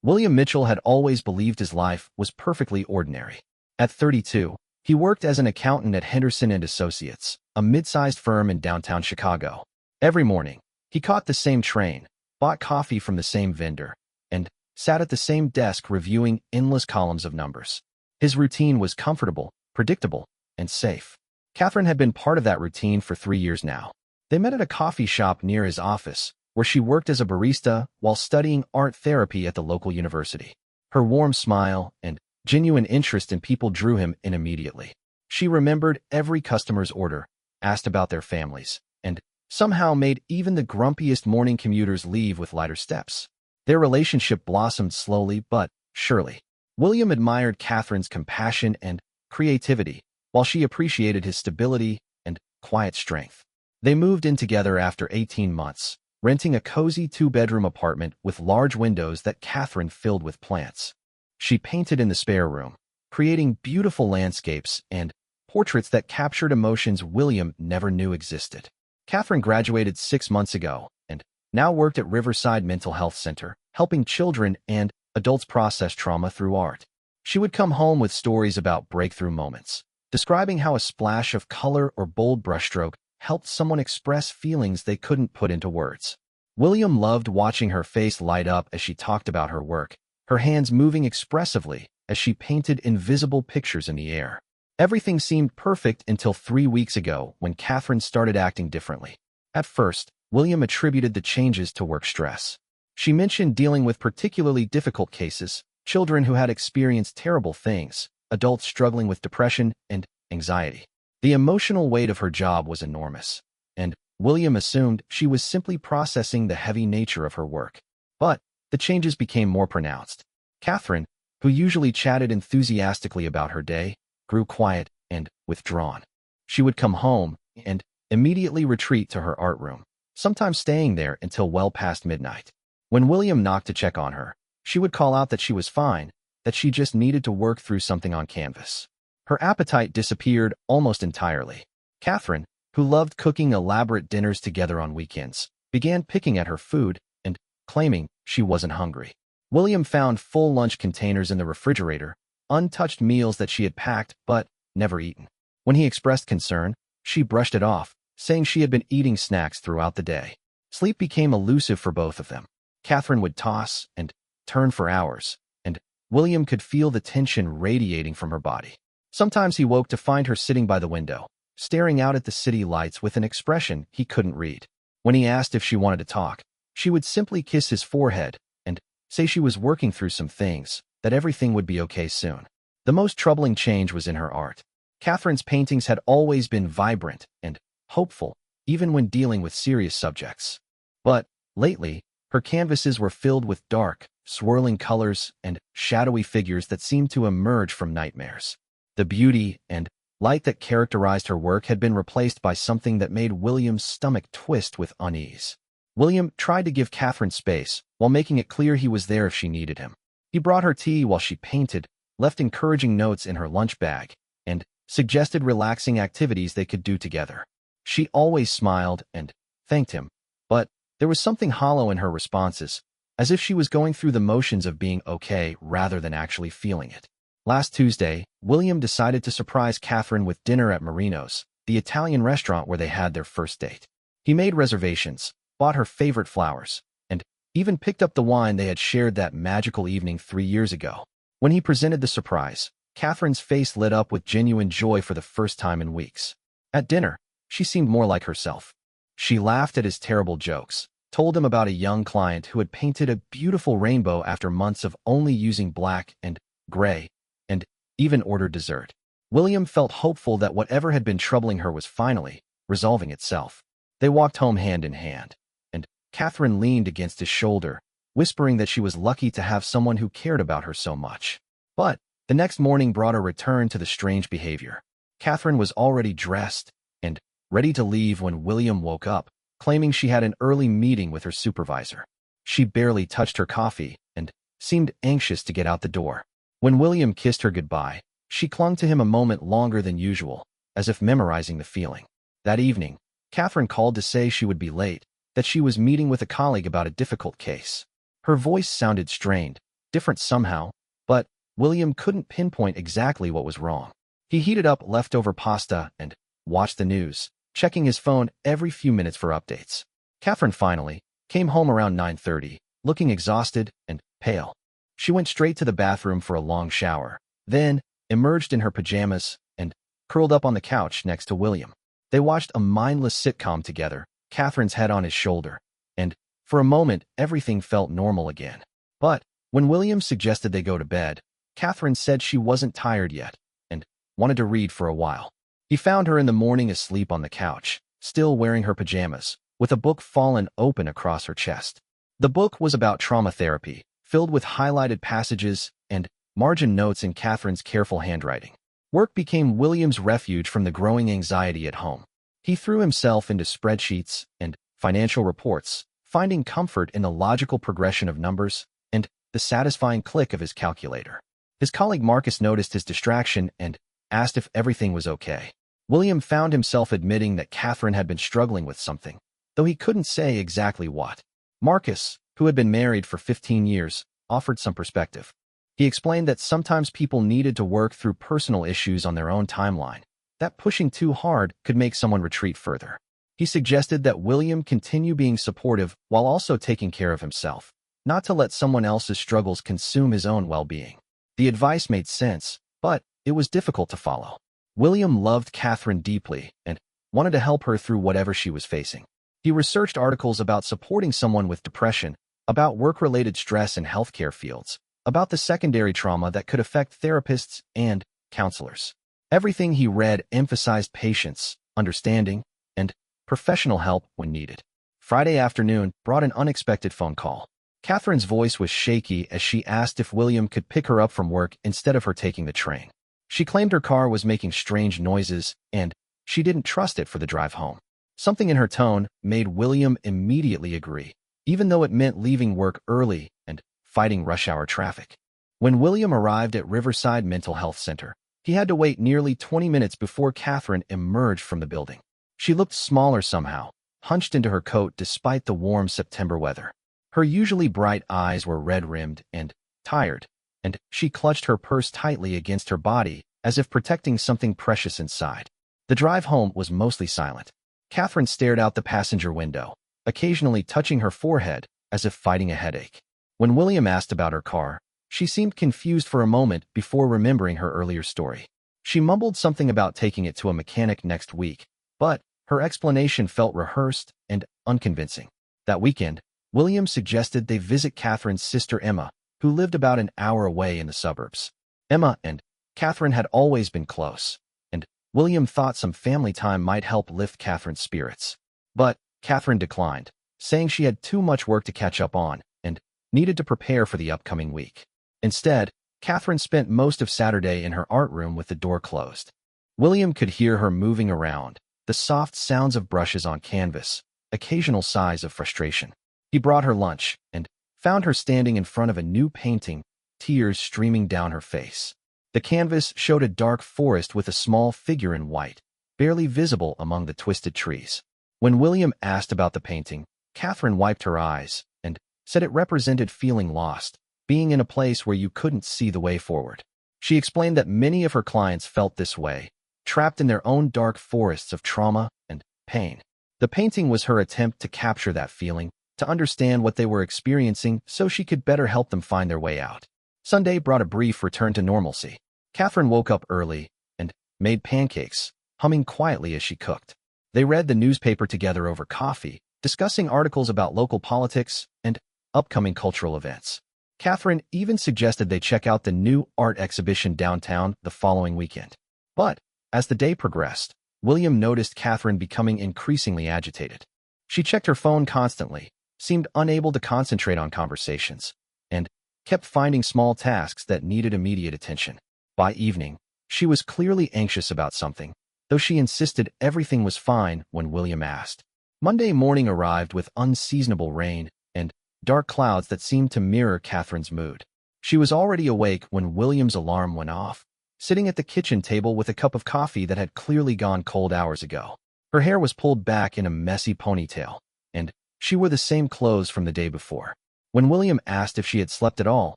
William Mitchell had always believed his life was perfectly ordinary. At 32, he worked as an accountant at Henderson and Associates, a mid-sized firm in downtown Chicago. Every morning, he caught the same train, bought coffee from the same vendor, and sat at the same desk reviewing endless columns of numbers. His routine was comfortable, predictable, and safe. Catherine had been part of that routine for 3 years now. They met at a coffee shop near his office, where she worked as a barista while studying art therapy at the local university. Her warm smile and genuine interest in people drew him in immediately. She remembered every customer's order, asked about their families, and somehow made even the grumpiest morning commuters leave with lighter steps. Their relationship blossomed slowly but surely. William admired Catherine's compassion and creativity, while she appreciated his stability and quiet strength. They moved in together after 18 months, renting a cozy 2-bedroom apartment with large windows that Catherine filled with plants. She painted in the spare room, creating beautiful landscapes and portraits that captured emotions William never knew existed. Catherine graduated 6 months ago and now worked at Riverside Mental Health Center, helping children and adults process trauma through art. She would come home with stories about breakthrough moments, describing how a splash of color or bold brushstroke helped someone express feelings they couldn't put into words. William loved watching her face light up as she talked about her work, her hands moving expressively as she painted invisible pictures in the air. Everything seemed perfect until 3 weeks ago when Catherine started acting differently. At first, William attributed the changes to work stress. She mentioned dealing with particularly difficult cases, children who had experienced terrible things, adults struggling with depression and anxiety. The emotional weight of her job was enormous, and William assumed she was simply processing the heavy nature of her work. But the changes became more pronounced. Catherine, who usually chatted enthusiastically about her day, grew quiet and withdrawn. She would come home and immediately retreat to her art room, sometimes staying there until well past midnight. When William knocked to check on her, she would call out that she was fine, that she just needed to work through something on canvas. Her appetite disappeared almost entirely. Catherine, who loved cooking elaborate dinners together on weekends, began picking at her food and claiming she wasn't hungry. William found full lunch containers in the refrigerator, untouched meals that she had packed but never eaten. When he expressed concern, she brushed it off, saying she had been eating snacks throughout the day. Sleep became elusive for both of them. Catherine would toss and turn for hours, and William could feel the tension radiating from her body. Sometimes he woke to find her sitting by the window, staring out at the city lights with an expression he couldn't read. When he asked if she wanted to talk, she would simply kiss his forehead and say she was working through some things, that everything would be okay soon. The most troubling change was in her art. Catherine's paintings had always been vibrant and hopeful, even when dealing with serious subjects. But lately, her canvases were filled with dark, swirling colors and shadowy figures that seemed to emerge from nightmares. The beauty and light that characterized her work had been replaced by something that made William's stomach twist with unease. William tried to give Catherine space, while making it clear he was there if she needed him. He brought her tea while she painted, left encouraging notes in her lunch bag, and suggested relaxing activities they could do together. She always smiled and thanked him, but there was something hollow in her responses, as if she was going through the motions of being okay rather than actually feeling it. Last Tuesday, William decided to surprise Catherine with dinner at Marino's, the Italian restaurant where they had their first date. He made reservations, bought her favorite flowers, and even picked up the wine they had shared that magical evening 3 years ago. When he presented the surprise, Catherine's face lit up with genuine joy for the first time in weeks. At dinner, she seemed more like herself. She laughed at his terrible jokes, told him about a young client who had painted a beautiful rainbow after months of only using black and gray, and even ordered dessert. William felt hopeful that whatever had been troubling her was finally resolving itself. They walked home hand in hand, and Catherine leaned against his shoulder, whispering that she was lucky to have someone who cared about her so much. But the next morning brought a return to the strange behavior. Catherine was already dressed and ready to leave when William woke up, claiming she had an early meeting with her supervisor. She barely touched her coffee and seemed anxious to get out the door. When William kissed her goodbye, she clung to him a moment longer than usual, as if memorizing the feeling. That evening, Catherine called to say she would be late, that she was meeting with a colleague about a difficult case. Her voice sounded strained, different somehow, but William couldn't pinpoint exactly what was wrong. He heated up leftover pasta and watched the news, checking his phone every few minutes for updates. Catherine finally came home around 9:30, looking exhausted and pale. She went straight to the bathroom for a long shower, then emerged in her pajamas and curled up on the couch next to William. They watched a mindless sitcom together, Catherine's head on his shoulder, and for a moment everything felt normal again. But when William suggested they go to bed, Catherine said she wasn't tired yet and wanted to read for a while. He found her in the morning asleep on the couch, still wearing her pajamas, with a book fallen open across her chest. The book was about trauma therapy, filled with highlighted passages and margin notes in Catherine's careful handwriting. Work became William's refuge from the growing anxiety at home. He threw himself into spreadsheets and financial reports, finding comfort in the logical progression of numbers and the satisfying click of his calculator. His colleague Marcus noticed his distraction and asked if everything was okay. William found himself admitting that Catherine had been struggling with something, though he couldn't say exactly what. Marcus, who had been married for 15 years, offered some perspective. He explained that sometimes people needed to work through personal issues on their own timeline, that pushing too hard could make someone retreat further. He suggested that William continue being supportive while also taking care of himself, not to let someone else's struggles consume his own well-being. The advice made sense, but it was difficult to follow. William loved Catherine deeply and wanted to help her through whatever she was facing. He researched articles about supporting someone with depression, about work-related stress in healthcare fields, about the secondary trauma that could affect therapists and counselors. Everything he read emphasized patience, understanding, and professional help when needed. Friday afternoon brought an unexpected phone call. Catherine's voice was shaky as she asked if William could pick her up from work instead of her taking the train. She claimed her car was making strange noises, and she didn't trust it for the drive home. Something in her tone made William immediately agree, even though it meant leaving work early and fighting rush-hour traffic. When William arrived at Riverside Mental Health Center, he had to wait nearly 20 minutes before Catherine emerged from the building. She looked smaller somehow, hunched into her coat despite the warm September weather. Her usually bright eyes were red-rimmed and tired, and she clutched her purse tightly against her body as if protecting something precious inside. The drive home was mostly silent. Catherine stared out the passenger window, occasionally touching her forehead as if fighting a headache. When William asked about her car, she seemed confused for a moment before remembering her earlier story. She mumbled something about taking it to a mechanic next week, but her explanation felt rehearsed and unconvincing. That weekend, William suggested they visit Catherine's sister Emma, who lived about an hour away in the suburbs. Emma and Catherine had always been close, and William thought some family time might help lift Catherine's spirits. But Catherine declined, saying she had too much work to catch up on and needed to prepare for the upcoming week. Instead, Catherine spent most of Saturday in her art room with the door closed. William could hear her moving around, the soft sounds of brushes on canvas, occasional sighs of frustration. He brought her lunch and found her standing in front of a new painting, tears streaming down her face. The canvas showed a dark forest with a small figure in white, barely visible among the twisted trees. When William asked about the painting, Catherine wiped her eyes and said it represented feeling lost, being in a place where you couldn't see the way forward. She explained that many of her clients felt this way, trapped in their own dark forests of trauma and pain. The painting was her attempt to capture that feeling, to understand what they were experiencing so she could better help them find their way out. Sunday brought a brief return to normalcy. Catherine woke up early and made pancakes, humming quietly as she cooked. They read the newspaper together over coffee, discussing articles about local politics and upcoming cultural events. Catherine even suggested they check out the new art exhibition downtown the following weekend. But as the day progressed, William noticed Catherine becoming increasingly agitated. She checked her phone constantly, seemed unable to concentrate on conversations, and kept finding small tasks that needed immediate attention. By evening, she was clearly anxious about something, though she insisted everything was fine when William asked. Monday morning arrived with unseasonable rain and dark clouds that seemed to mirror Catherine's mood. She was already awake when William's alarm went off, sitting at the kitchen table with a cup of coffee that had clearly gone cold hours ago. Her hair was pulled back in a messy ponytail, and she wore the same clothes from the day before. When William asked if she had slept at all,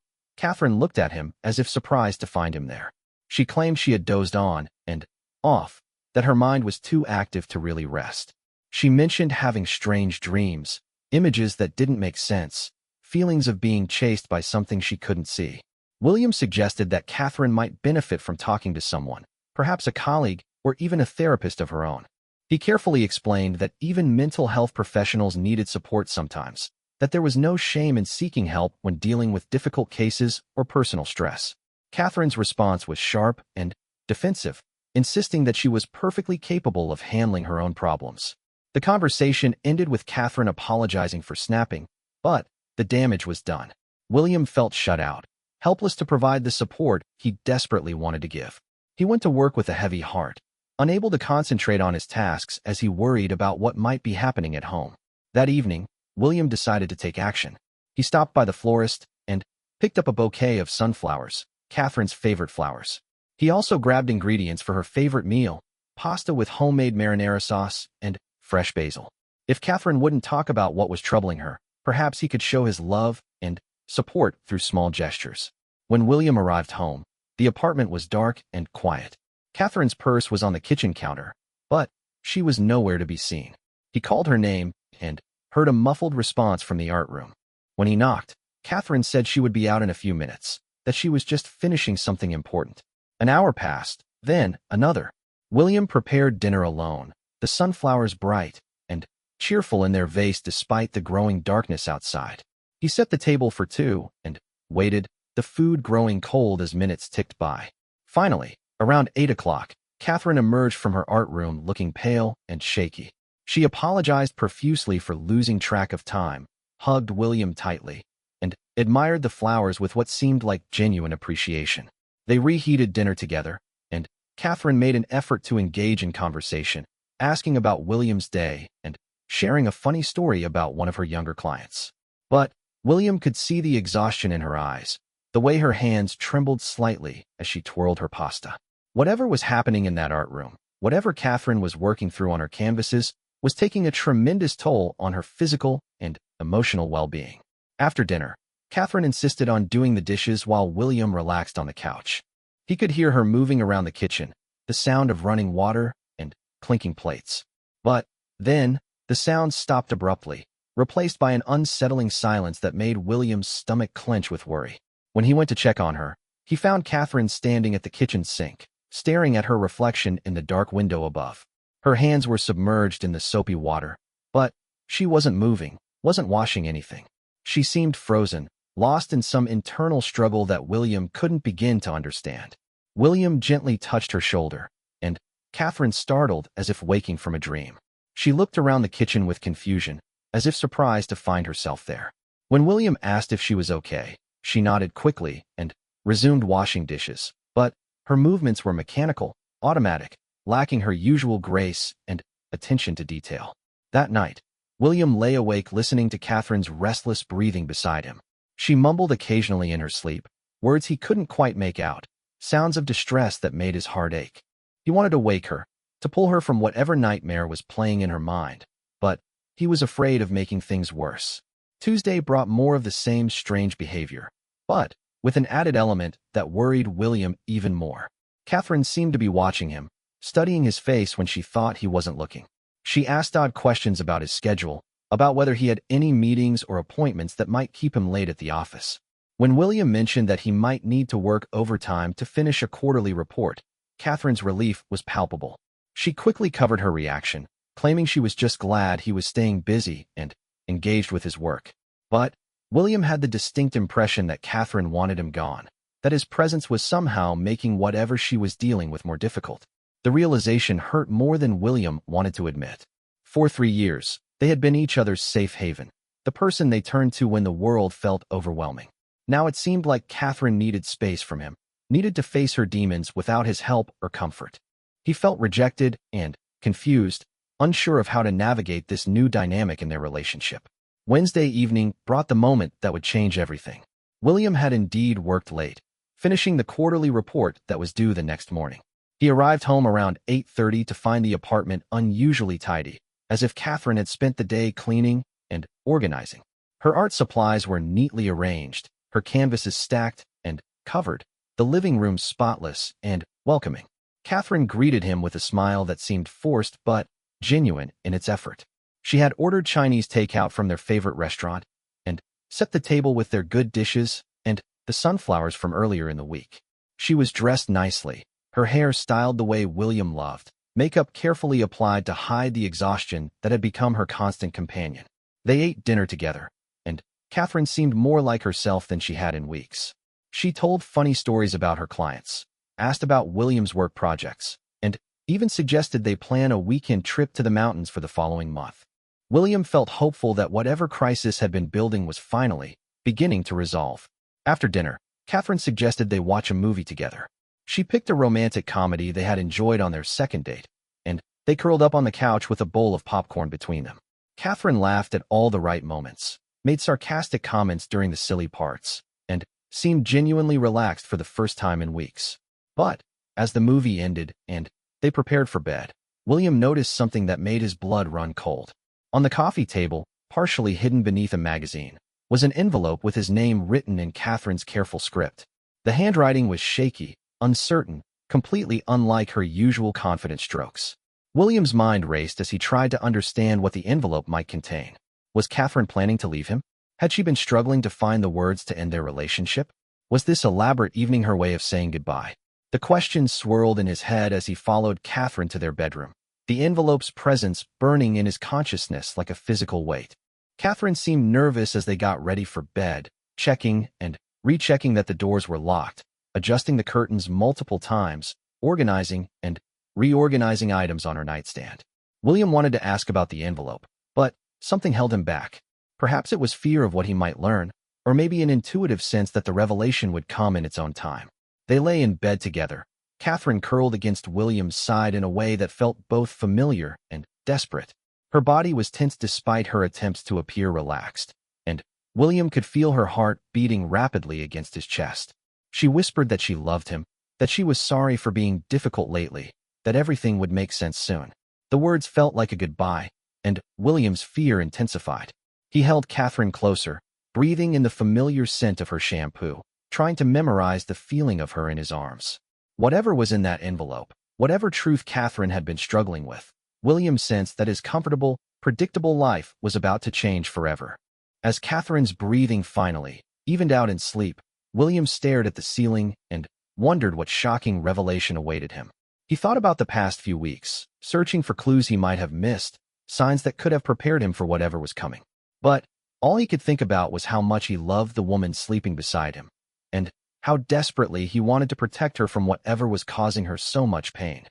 Catherine looked at him as if surprised to find him there. She claimed she had dozed on and off, that her mind was too active to really rest. She mentioned having strange dreams, images that didn't make sense, feelings of being chased by something she couldn't see. William suggested that Catherine might benefit from talking to someone, perhaps a colleague or even a therapist of her own. He carefully explained that even mental health professionals needed support sometimes, that there was no shame in seeking help when dealing with difficult cases or personal stress. Catherine's response was sharp and defensive, insisting that she was perfectly capable of handling her own problems. The conversation ended with Catherine apologizing for snapping, but the damage was done. William felt shut out, helpless to provide the support he desperately wanted to give. He went to work with a heavy heart, unable to concentrate on his tasks as he worried about what might be happening at home. That evening, William decided to take action. He stopped by the florist and picked up a bouquet of sunflowers, Catherine's favorite flowers. He also grabbed ingredients for her favorite meal, pasta with homemade marinara sauce and fresh basil. If Catherine wouldn't talk about what was troubling her, perhaps he could show his love and support through small gestures. When William arrived home, the apartment was dark and quiet. Catherine's purse was on the kitchen counter, but she was nowhere to be seen. He called her name and heard a muffled response from the art room. When he knocked, Catherine said she would be out in a few minutes, that she was just finishing something important. An hour passed, then another. William prepared dinner alone, the sunflowers bright and cheerful in their vase despite the growing darkness outside. He set the table for two and waited, the food growing cold as minutes ticked by. Finally, around 8 o'clock, Catherine emerged from her art room looking pale and shaky. She apologized profusely for losing track of time, hugged William tightly, and admired the flowers with what seemed like genuine appreciation. They reheated dinner together, and Catherine made an effort to engage in conversation, asking about William's day and sharing a funny story about one of her younger clients. But William could see the exhaustion in her eyes, the way her hands trembled slightly as she twirled her pasta. Whatever was happening in that art room, whatever Catherine was working through on her canvases, was taking a tremendous toll on her physical and emotional well-being. After dinner, Catherine insisted on doing the dishes while William relaxed on the couch. He could hear her moving around the kitchen, the sound of running water and clinking plates. But then, the sound stopped abruptly, replaced by an unsettling silence that made William's stomach clench with worry. When he went to check on her, he found Catherine standing at the kitchen sink, staring at her reflection in the dark window above. Her hands were submerged in the soapy water, but she wasn't moving, wasn't washing anything. She seemed frozen, lost in some internal struggle that William couldn't begin to understand. William gently touched her shoulder, and Catherine startled as if waking from a dream. She looked around the kitchen with confusion, as if surprised to find herself there. When William asked if she was okay, she nodded quickly and resumed washing dishes, but her movements were mechanical, automatic, lacking her usual grace and attention to detail. That night, William lay awake listening to Catherine's restless breathing beside him. She mumbled occasionally in her sleep, words he couldn't quite make out, sounds of distress that made his heart ache. He wanted to wake her, to pull her from whatever nightmare was playing in her mind, but he was afraid of making things worse. Tuesday brought more of the same strange behavior, but with an added element that worried William even more. Catherine seemed to be watching him, studying his face when she thought he wasn't looking. She asked odd questions about his schedule, about whether he had any meetings or appointments that might keep him late at the office. When William mentioned that he might need to work overtime to finish a quarterly report, Catherine's relief was palpable. She quickly covered her reaction, claiming she was just glad he was staying busy and engaged with his work. But William had the distinct impression that Catherine wanted him gone, that his presence was somehow making whatever she was dealing with more difficult. The realization hurt more than William wanted to admit. For 3 years, they had been each other's safe haven, the person they turned to when the world felt overwhelming. Now it seemed like Catherine needed space from him, needed to face her demons without his help or comfort. He felt rejected and confused, unsure of how to navigate this new dynamic in their relationship. Wednesday evening brought the moment that would change everything. William had indeed worked late, finishing the quarterly report that was due the next morning. He arrived home around 8:30 to find the apartment unusually tidy, as if Catherine had spent the day cleaning and organizing. Her art supplies were neatly arranged, her canvases stacked and covered, the living room spotless and welcoming. Catherine greeted him with a smile that seemed forced but genuine in its effort. She had ordered Chinese takeout from their favorite restaurant and set the table with their good dishes and the sunflowers from earlier in the week. She was dressed nicely, her hair styled the way William loved, makeup carefully applied to hide the exhaustion that had become her constant companion. They ate dinner together, and Catherine seemed more like herself than she had in weeks. She told funny stories about her clients, asked about William's work projects, and even suggested they plan a weekend trip to the mountains for the following month. William felt hopeful that whatever crisis had been building was finally beginning to resolve. After dinner, Catherine suggested they watch a movie together. She picked a romantic comedy they had enjoyed on their second date, and they curled up on the couch with a bowl of popcorn between them. Catherine laughed at all the right moments, made sarcastic comments during the silly parts, and seemed genuinely relaxed for the first time in weeks. But, as the movie ended and they prepared for bed, William noticed something that made his blood run cold. On the coffee table, partially hidden beneath a magazine, was an envelope with his name written in Catherine's careful script. The handwriting was shaky, uncertain, completely unlike her usual confident strokes. William's mind raced as he tried to understand what the envelope might contain. Was Catherine planning to leave him? Had she been struggling to find the words to end their relationship? Was this elaborate evening her way of saying goodbye? The questions swirled in his head as he followed Catherine to their bedroom, the envelope's presence burning in his consciousness like a physical weight. Catherine seemed nervous as they got ready for bed, checking and rechecking that the doors were locked, adjusting the curtains multiple times, organizing and reorganizing items on her nightstand. William wanted to ask about the envelope, but something held him back. Perhaps it was fear of what he might learn, or maybe an intuitive sense that the revelation would come in its own time. They lay in bed together, Catherine curled against William's side in a way that felt both familiar and desperate. Her body was tense despite her attempts to appear relaxed, and William could feel her heart beating rapidly against his chest. She whispered that she loved him, that she was sorry for being difficult lately, that everything would make sense soon. The words felt like a goodbye, and William's fear intensified. He held Catherine closer, breathing in the familiar scent of her shampoo, trying to memorize the feeling of her in his arms. Whatever was in that envelope, whatever truth Catherine had been struggling with, William sensed that his comfortable, predictable life was about to change forever. As Catherine's breathing finally evened out in sleep, William stared at the ceiling and wondered what shocking revelation awaited him. He thought about the past few weeks, searching for clues he might have missed, signs that could have prepared him for whatever was coming. But all he could think about was how much he loved the woman sleeping beside him, and how desperately he wanted to protect her from whatever was causing her so much pain.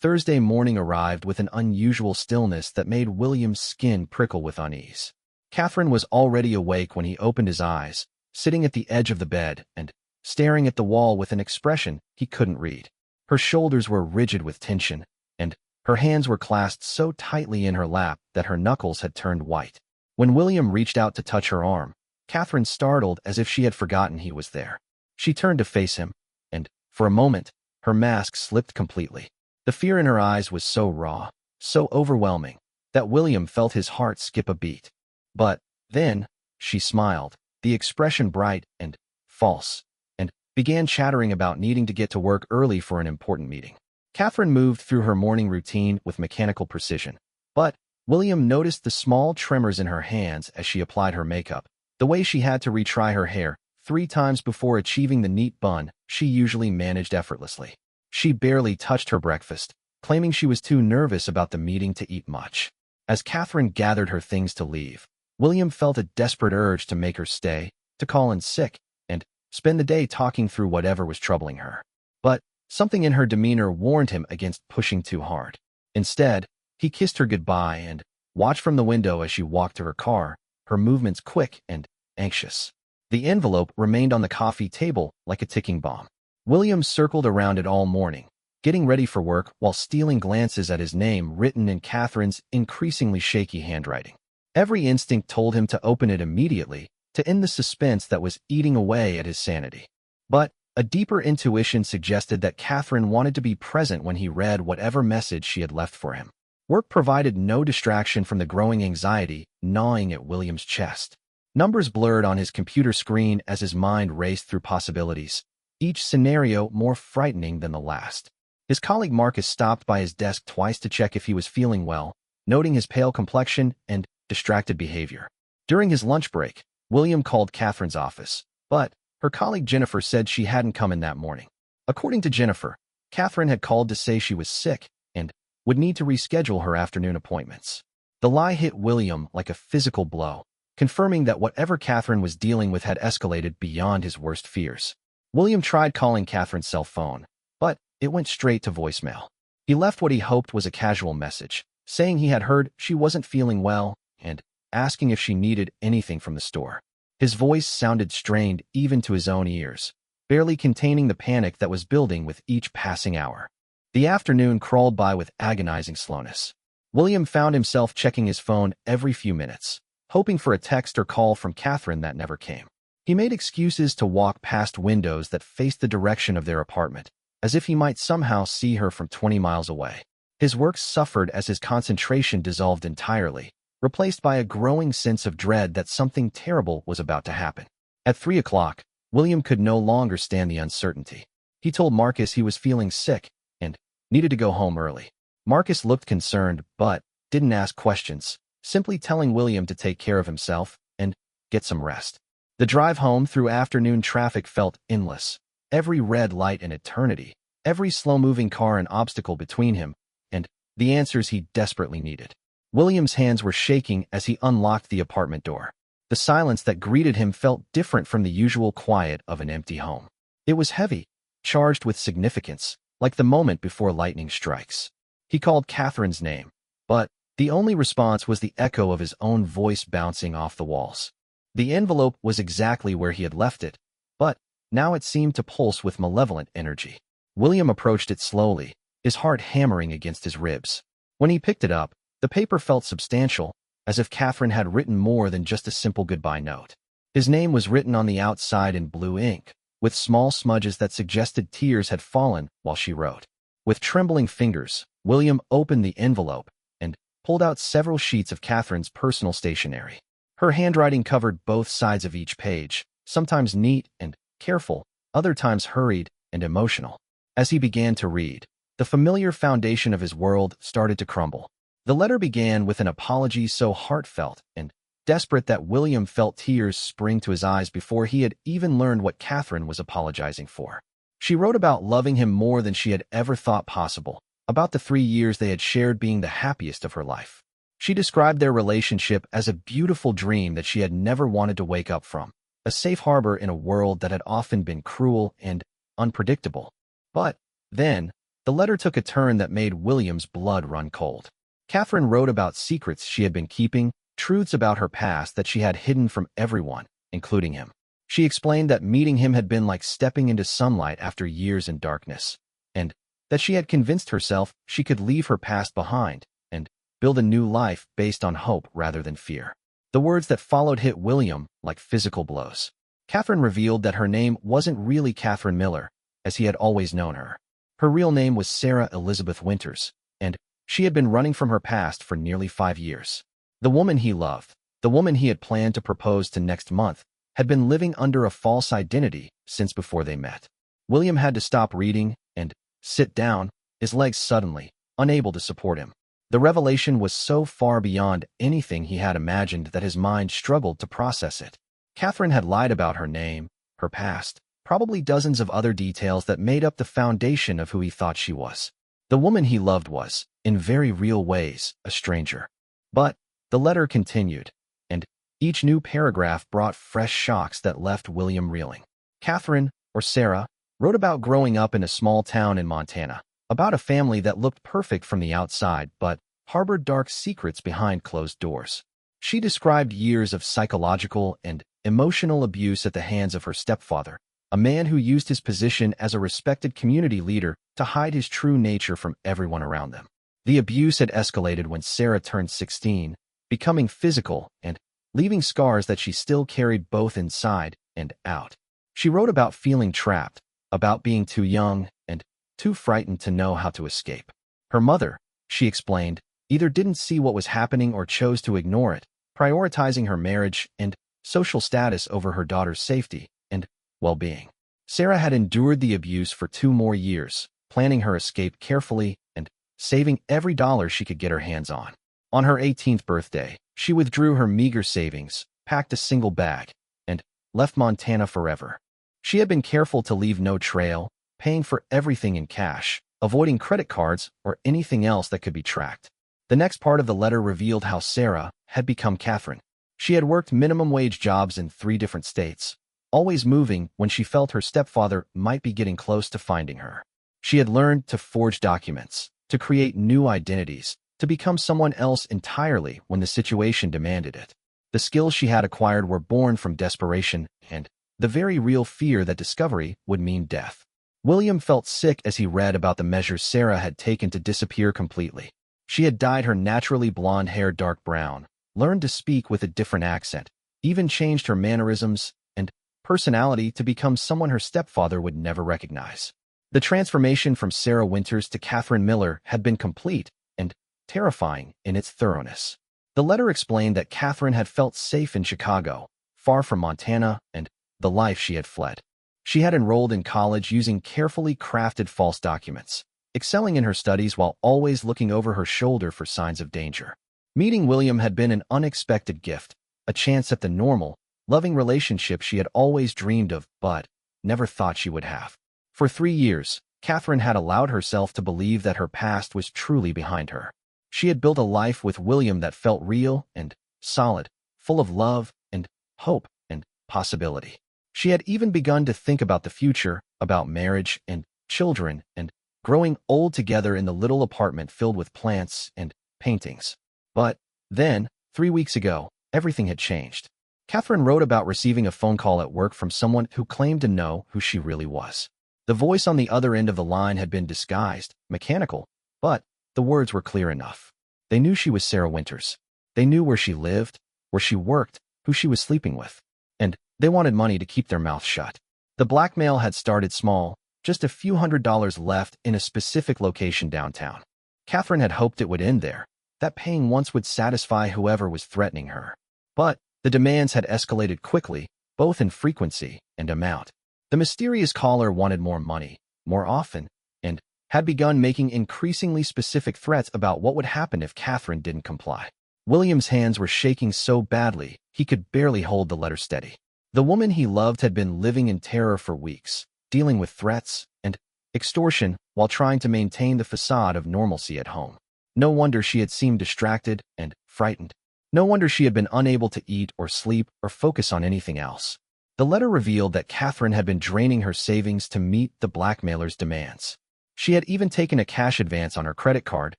Thursday morning arrived with an unusual stillness that made William's skin prickle with unease. Catherine was already awake when he opened his eyes, sitting at the edge of the bed and staring at the wall with an expression he couldn't read. Her shoulders were rigid with tension, and her hands were clasped so tightly in her lap that her knuckles had turned white. When William reached out to touch her arm, Catherine startled as if she had forgotten he was there. She turned to face him, and, for a moment, her mask slipped completely. The fear in her eyes was so raw, so overwhelming, that William felt his heart skip a beat. But then, she smiled, the expression bright and false, and began chattering about needing to get to work early for an important meeting. Catherine moved through her morning routine with mechanical precision, but William noticed the small tremors in her hands as she applied her makeup, the way she had to retry her hair 3 times before achieving the neat bun she usually managed effortlessly. She barely touched her breakfast, claiming she was too nervous about the meeting to eat much. As Catherine gathered her things to leave, William felt a desperate urge to make her stay, to call in sick, and spend the day talking through whatever was troubling her. But something in her demeanor warned him against pushing too hard. Instead, he kissed her goodbye and watched from the window as she walked to her car, her movements quick and anxious. The envelope remained on the coffee table like a ticking bomb. William circled around it all morning, getting ready for work while stealing glances at his name written in Catherine's increasingly shaky handwriting. Every instinct told him to open it immediately, to end the suspense that was eating away at his sanity. But a deeper intuition suggested that Catherine wanted to be present when he read whatever message she had left for him. Work provided no distraction from the growing anxiety gnawing at William's chest. Numbers blurred on his computer screen as his mind raced through possibilities, each scenario more frightening than the last. His colleague Marcus stopped by his desk twice to check if he was feeling well, noting his pale complexion and distracted behavior. During his lunch break, William called Catherine's office, but her colleague Jennifer said she hadn't come in that morning. According to Jennifer, Catherine had called to say she was sick and would need to reschedule her afternoon appointments. The lie hit William like a physical blow, confirming that whatever Catherine was dealing with had escalated beyond his worst fears. William tried calling Catherine's cell phone, but it went straight to voicemail. He left what he hoped was a casual message, saying he had heard she wasn't feeling well and asking if she needed anything from the store. His voice sounded strained even to his own ears, barely containing the panic that was building with each passing hour. The afternoon crawled by with agonizing slowness. William found himself checking his phone every few minutes, hoping for a text or call from Catherine that never came. He made excuses to walk past windows that faced the direction of their apartment, as if he might somehow see her from 20 miles away. His work suffered as his concentration dissolved entirely, replaced by a growing sense of dread that something terrible was about to happen. At 3 o'clock, William could no longer stand the uncertainty. He told Marcus he was feeling sick and needed to go home early. Marcus looked concerned but didn't ask questions, simply telling William to take care of himself and get some rest. The drive home through afternoon traffic felt endless, every red light an eternity, every slow-moving car an obstacle between him and the answers he desperately needed. William's hands were shaking as he unlocked the apartment door. The silence that greeted him felt different from the usual quiet of an empty home. It was heavy, charged with significance, like the moment before lightning strikes. He called Catherine's name, but the only response was the echo of his own voice bouncing off the walls. The envelope was exactly where he had left it, but now it seemed to pulse with malevolent energy. William approached it slowly, his heart hammering against his ribs. When he picked it up, the paper felt substantial, as if Catherine had written more than just a simple goodbye note. His name was written on the outside in blue ink, with small smudges that suggested tears had fallen while she wrote. With trembling fingers, William opened the envelope and pulled out several sheets of Catherine's personal stationery. Her handwriting covered both sides of each page, sometimes neat and careful, other times hurried and emotional. As he began to read, the familiar foundation of his world started to crumble. The letter began with an apology so heartfelt and desperate that William felt tears spring to his eyes before he had even learned what Catherine was apologizing for. She wrote about loving him more than she had ever thought possible, about the 3 years they had shared being the happiest of her life. She described their relationship as a beautiful dream that she had never wanted to wake up from, a safe harbor in a world that had often been cruel and unpredictable. But then, the letter took a turn that made William's blood run cold. Catherine wrote about secrets she had been keeping, truths about her past that she had hidden from everyone, including him. She explained that meeting him had been like stepping into sunlight after years in darkness, and that she had convinced herself she could leave her past behind and build a new life based on hope rather than fear. The words that followed hit William like physical blows. Catherine revealed that her name wasn't really Catherine Miller, as he had always known her. Her real name was Sarah Elizabeth Winters, and she had been running from her past for nearly 5 years. The woman he loved, the woman he had planned to propose to next month, had been living under a false identity since before they met. William had to stop reading and sit down, his legs suddenly, unable to support him. The revelation was so far beyond anything he had imagined that his mind struggled to process it. Catherine had lied about her name, her past, probably dozens of other details that made up the foundation of who he thought she was. The woman he loved was, in very real ways, a stranger. But the letter continued, and each new paragraph brought fresh shocks that left William reeling. Catherine, or Sarah, wrote about growing up in a small town in Montana, about a family that looked perfect from the outside but harbored dark secrets behind closed doors. She described years of psychological and emotional abuse at the hands of her stepfather, a man who used his position as a respected community leader to hide his true nature from everyone around them. The abuse had escalated when Sarah turned 16, becoming physical and leaving scars that she still carried both inside and out. She wrote about feeling trapped, about being too young and too frightened to know how to escape. Her mother, she explained, either didn't see what was happening or chose to ignore it, prioritizing her marriage and social status over her daughter's safety and well-being. Sarah had endured the abuse for 2 more years, planning her escape carefully and saving every dollar she could get her hands on. On her 18th birthday, she withdrew her meager savings, packed a single bag, and left Montana forever. She had been careful to leave no trail, paying for everything in cash, avoiding credit cards or anything else that could be tracked. The next part of the letter revealed how Sarah had become Catherine. She had worked minimum-wage jobs in 3 different states, always moving when she felt her stepfather might be getting close to finding her. She had learned to forge documents, to create new identities, to become someone else entirely when the situation demanded it. The skills she had acquired were born from desperation and the very real fear that discovery would mean death. William felt sick as he read about the measures Sarah had taken to disappear completely. She had dyed her naturally blonde hair dark brown, learned to speak with a different accent, even changed her mannerisms and personality to become someone her stepfather would never recognize. The transformation from Sarah Winters to Catherine Miller had been complete and terrifying in its thoroughness. The letter explained that Catherine had felt safe in Chicago, far from Montana and the life she had fled. She had enrolled in college using carefully crafted false documents, excelling in her studies while always looking over her shoulder for signs of danger. Meeting William had been an unexpected gift, a chance at the normal, loving relationship she had always dreamed of but never thought she would have. For 3 years, Catherine had allowed herself to believe that her past was truly behind her. She had built a life with William that felt real and solid, full of love and hope and possibility. She had even begun to think about the future, about marriage and children and growing old together in the little apartment filled with plants and paintings. But then, 3 weeks ago, everything had changed. Catherine wrote about receiving a phone call at work from someone who claimed to know who she really was. The voice on the other end of the line had been disguised, mechanical, but the words were clear enough. They knew she was Sarah Winters. They knew where she lived, where she worked, who she was sleeping with. And they wanted money to keep their mouths shut. The blackmail had started small, just a few $100s left in a specific location downtown. Catherine had hoped it would end there, that paying once would satisfy whoever was threatening her. But the demands had escalated quickly, both in frequency and amount. The mysterious caller wanted more money, more often, and had begun making increasingly specific threats about what would happen if Catherine didn't comply. William's hands were shaking so badly he could barely hold the letter steady. The woman he loved had been living in terror for weeks, dealing with threats and extortion while trying to maintain the facade of normalcy at home. No wonder she had seemed distracted and frightened. No wonder she had been unable to eat or sleep or focus on anything else. The letter revealed that Catherine had been draining her savings to meet the blackmailer's demands. She had even taken a cash advance on her credit card,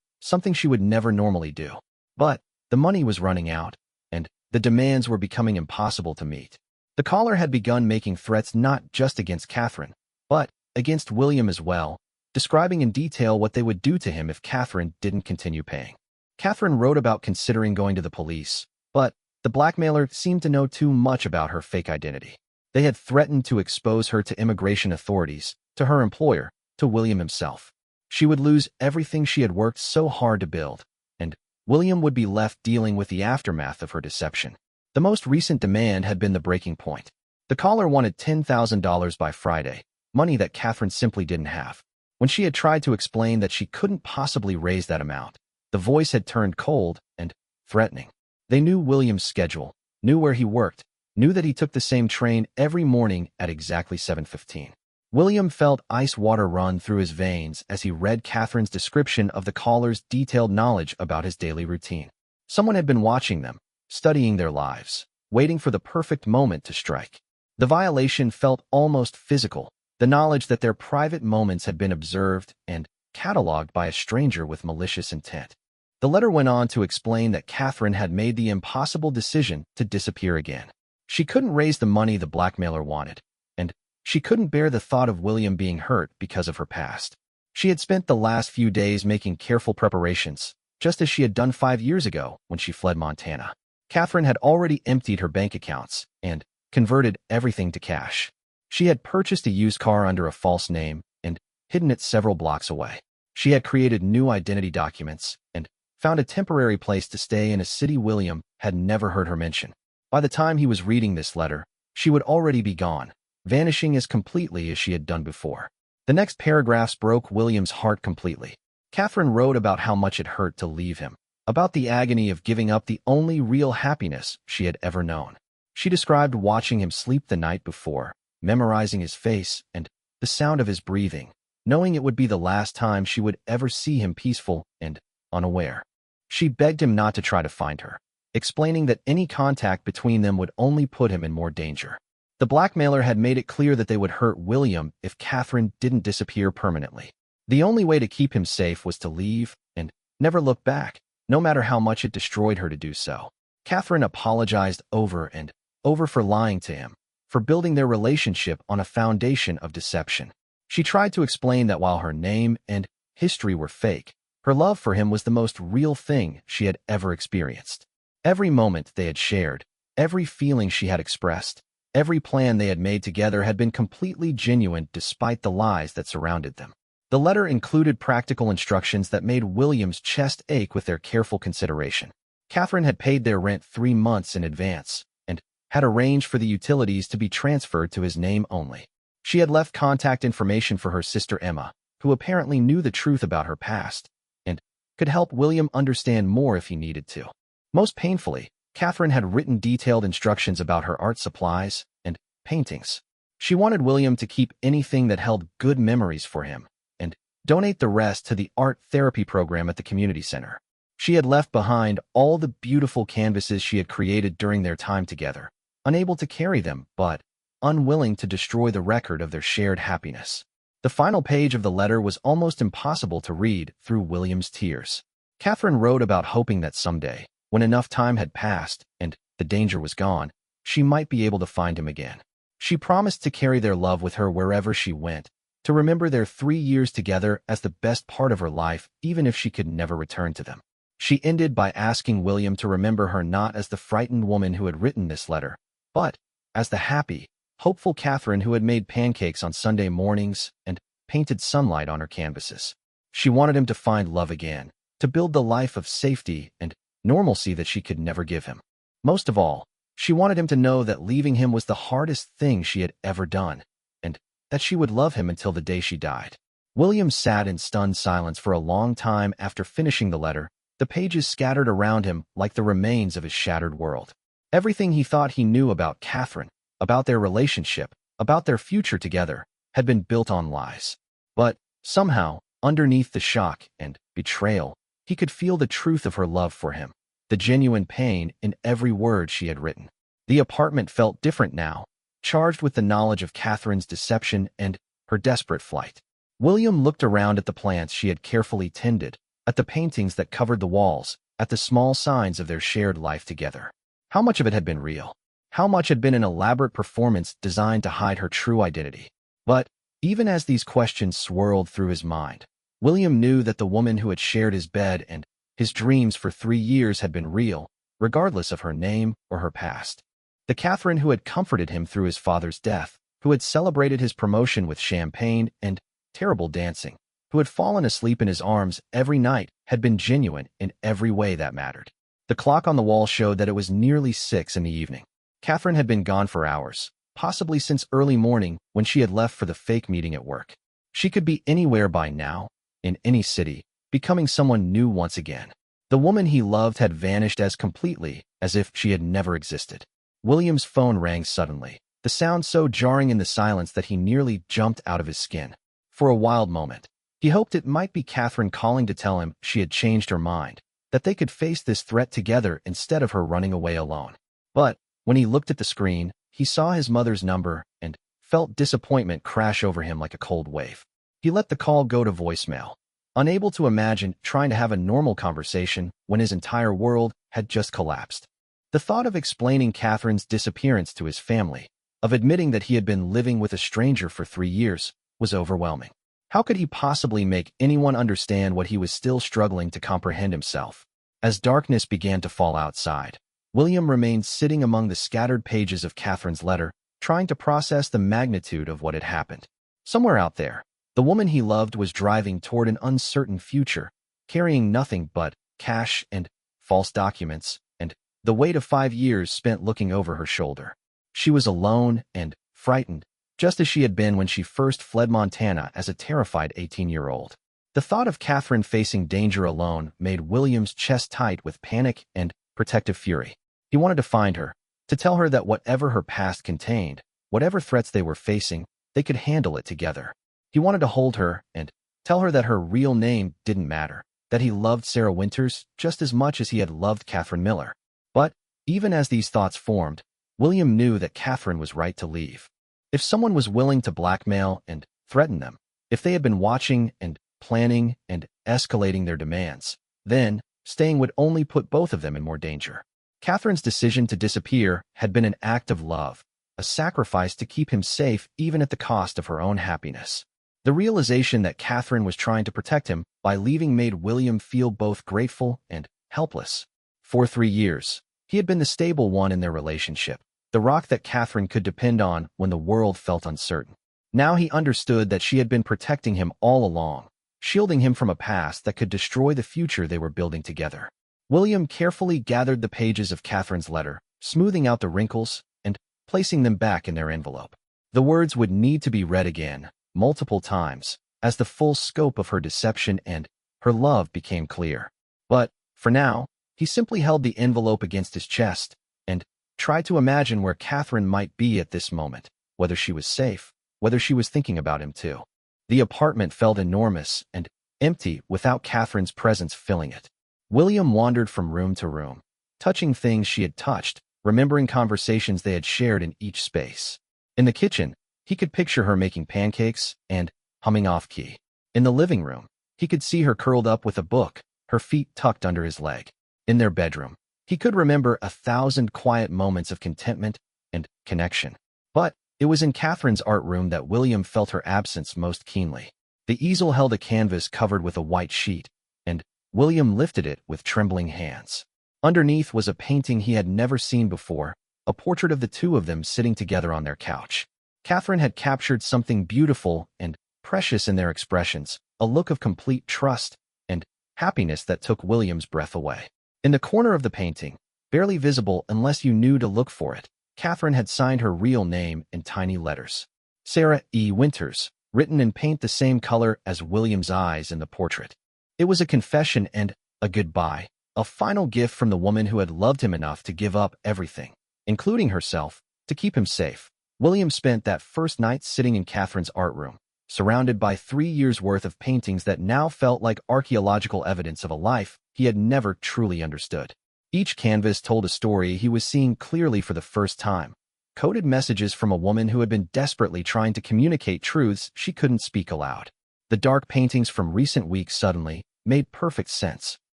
something she would never normally do. But the money was running out, and the demands were becoming impossible to meet. The caller had begun making threats not just against Catherine, but against William as well, describing in detail what they would do to him if Catherine didn't continue paying. Catherine wrote about considering going to the police, but the blackmailer seemed to know too much about her fake identity. They had threatened to expose her to immigration authorities, to her employer, to William himself. She would lose everything she had worked so hard to build, and William would be left dealing with the aftermath of her deception. The most recent demand had been the breaking point. The caller wanted $10,000 by Friday, money that Catherine simply didn't have. When she had tried to explain that she couldn't possibly raise that amount, the voice had turned cold and threatening. They knew William's schedule, knew where he worked, knew that he took the same train every morning at exactly 7:15. William felt ice water run through his veins as he read Catherine's description of the caller's detailed knowledge about his daily routine. Someone had been watching them, studying their lives, waiting for the perfect moment to strike. The violation felt almost physical, the knowledge that their private moments had been observed and cataloged by a stranger with malicious intent. The letter went on to explain that Catherine had made the impossible decision to disappear again. She couldn't raise the money the blackmailer wanted, and she couldn't bear the thought of William being hurt because of her past. She had spent the last few days making careful preparations, just as she had done 5 years ago when she fled Montana. Catherine had already emptied her bank accounts and converted everything to cash. She had purchased a used car under a false name and hidden it several blocks away. She had created new identity documents and found a temporary place to stay in a city William had never heard her mention. By the time he was reading this letter, she would already be gone, vanishing as completely as she had done before. The next paragraphs broke William's heart completely. Catherine wrote about how much it hurt to leave him, about the agony of giving up the only real happiness she had ever known. She described watching him sleep the night before, memorizing his face and the sound of his breathing, knowing it would be the last time she would ever see him peaceful and unaware. She begged him not to try to find her, explaining that any contact between them would only put him in more danger. The blackmailer had made it clear that they would hurt William if Catherine didn't disappear permanently. The only way to keep him safe was to leave and never look back, no matter how much it destroyed her to do so. Catherine apologized over and over for lying to him, for building their relationship on a foundation of deception. She tried to explain that while her name and history were fake, her love for him was the most real thing she had ever experienced. Every moment they had shared, every feeling she had expressed, every plan they had made together had been completely genuine despite the lies that surrounded them. The letter included practical instructions that made William's chest ache with their careful consideration. Catherine had paid their rent 3 months in advance and had arranged for the utilities to be transferred to his name only. She had left contact information for her sister Emma, who apparently knew the truth about her past and could help William understand more if he needed to. Most painfully, Catherine had written detailed instructions about her art supplies and paintings. She wanted William to keep anything that held good memories for him and donate the rest to the art therapy program at the community center. She had left behind all the beautiful canvases she had created during their time together, unable to carry them, but unwilling to destroy the record of their shared happiness. The final page of the letter was almost impossible to read through William's tears. Catherine wrote about hoping that someday, when enough time had passed and the danger was gone, she might be able to find him again. She promised to carry their love with her wherever she went, to remember their 3 years together as the best part of her life, even if she could never return to them. She ended by asking William to remember her not as the frightened woman who had written this letter, but as the happy, hopeful Catherine who had made pancakes on Sunday mornings and painted sunlight on her canvases. She wanted him to find love again, to build the life of safety and normalcy that she could never give him. Most of all, she wanted him to know that leaving him was the hardest thing she had ever done, and that she would love him until the day she died. William sat in stunned silence for a long time after finishing the letter, the pages scattered around him like the remains of his shattered world. Everything he thought he knew about Catherine, about their relationship, about their future together, had been built on lies. But somehow, underneath the shock and betrayal, he could feel the truth of her love for him, the genuine pain in every word she had written. The apartment felt different now, charged with the knowledge of Catherine's deception and her desperate flight. William looked around at the plants she had carefully tended, at the paintings that covered the walls, at the small signs of their shared life together. How much of it had been real? How much had been an elaborate performance designed to hide her true identity? But even as these questions swirled through his mind, William knew that the woman who had shared his bed and his dreams for 3 years had been real, regardless of her name or her past. The Catherine who had comforted him through his father's death, who had celebrated his promotion with champagne and terrible dancing, who had fallen asleep in his arms every night, had been genuine in every way that mattered. The clock on the wall showed that it was nearly 6 in the evening. Catherine had been gone for hours, possibly since early morning when she had left for the fake meeting at work. She could be anywhere by now, in any city, becoming someone new once again. The woman he loved had vanished as completely as if she had never existed. William's phone rang suddenly, the sound so jarring in the silence that he nearly jumped out of his skin. For a wild moment, he hoped it might be Catherine calling to tell him she had changed her mind, that they could face this threat together instead of her running away alone. But when he looked at the screen, he saw his mother's number and felt disappointment crash over him like a cold wave. He let the call go to voicemail, unable to imagine trying to have a normal conversation when his entire world had just collapsed. The thought of explaining Catherine's disappearance to his family, of admitting that he had been living with a stranger for 3 years, was overwhelming. How could he possibly make anyone understand what he was still struggling to comprehend himself? As darkness began to fall outside, William remained sitting among the scattered pages of Catherine's letter, trying to process the magnitude of what had happened. Somewhere out there, the woman he loved was driving toward an uncertain future, carrying nothing but cash and false documents and the weight of 5 years spent looking over her shoulder. She was alone and frightened, just as she had been when she first fled Montana as a terrified 18-year-old. The thought of Catherine facing danger alone made William's chest tight with panic and protective fury. He wanted to find her, to tell her that whatever her past contained, whatever threats they were facing, they could handle it together. He wanted to hold her and tell her that her real name didn't matter, that he loved Sarah Winters just as much as he had loved Catherine Miller. But even as these thoughts formed, William knew that Catherine was right to leave. If someone was willing to blackmail and threaten them, if they had been watching and planning and escalating their demands, then staying would only put both of them in more danger. Catherine's decision to disappear had been an act of love, a sacrifice to keep him safe even at the cost of her own happiness. The realization that Catherine was trying to protect him by leaving made William feel both grateful and helpless. For 3 years, he had been the stable one in their relationship, the rock that Catherine could depend on when the world felt uncertain. Now he understood that she had been protecting him all along, shielding him from a past that could destroy the future they were building together. William carefully gathered the pages of Catherine's letter, smoothing out the wrinkles and placing them back in their envelope. The words would need to be read again, multiple times, as the full scope of her deception and her love became clear. But, for now, he simply held the envelope against his chest and tried to imagine where Catherine might be at this moment, whether she was safe, whether she was thinking about him too. The apartment felt enormous and empty without Catherine's presence filling it. William wandered from room to room, touching things she had touched, remembering conversations they had shared in each space. In the kitchen, he could picture her making pancakes and humming off-key. In the living room, he could see her curled up with a book, her feet tucked under his leg. In their bedroom, he could remember 1,000 quiet moments of contentment and connection. But it was in Catherine's art room that William felt her absence most keenly. The easel held a canvas covered with a white sheet, and William lifted it with trembling hands. Underneath was a painting he had never seen before, a portrait of the two of them sitting together on their couch. Catherine had captured something beautiful and precious in their expressions, a look of complete trust and happiness that took William's breath away. In the corner of the painting, barely visible unless you knew to look for it, Catherine had signed her real name in tiny letters. Sarah E. Winters, written in paint the same color as William's eyes in the portrait. It was a confession and a goodbye, a final gift from the woman who had loved him enough to give up everything, including herself, to keep him safe. William spent that first night sitting in Catherine's art room, surrounded by 3 years' worth of paintings that now felt like archaeological evidence of a life he had never truly understood. Each canvas told a story he was seeing clearly for the first time, coded messages from a woman who had been desperately trying to communicate truths she couldn't speak aloud. The dark paintings from recent weeks suddenly made perfect sense.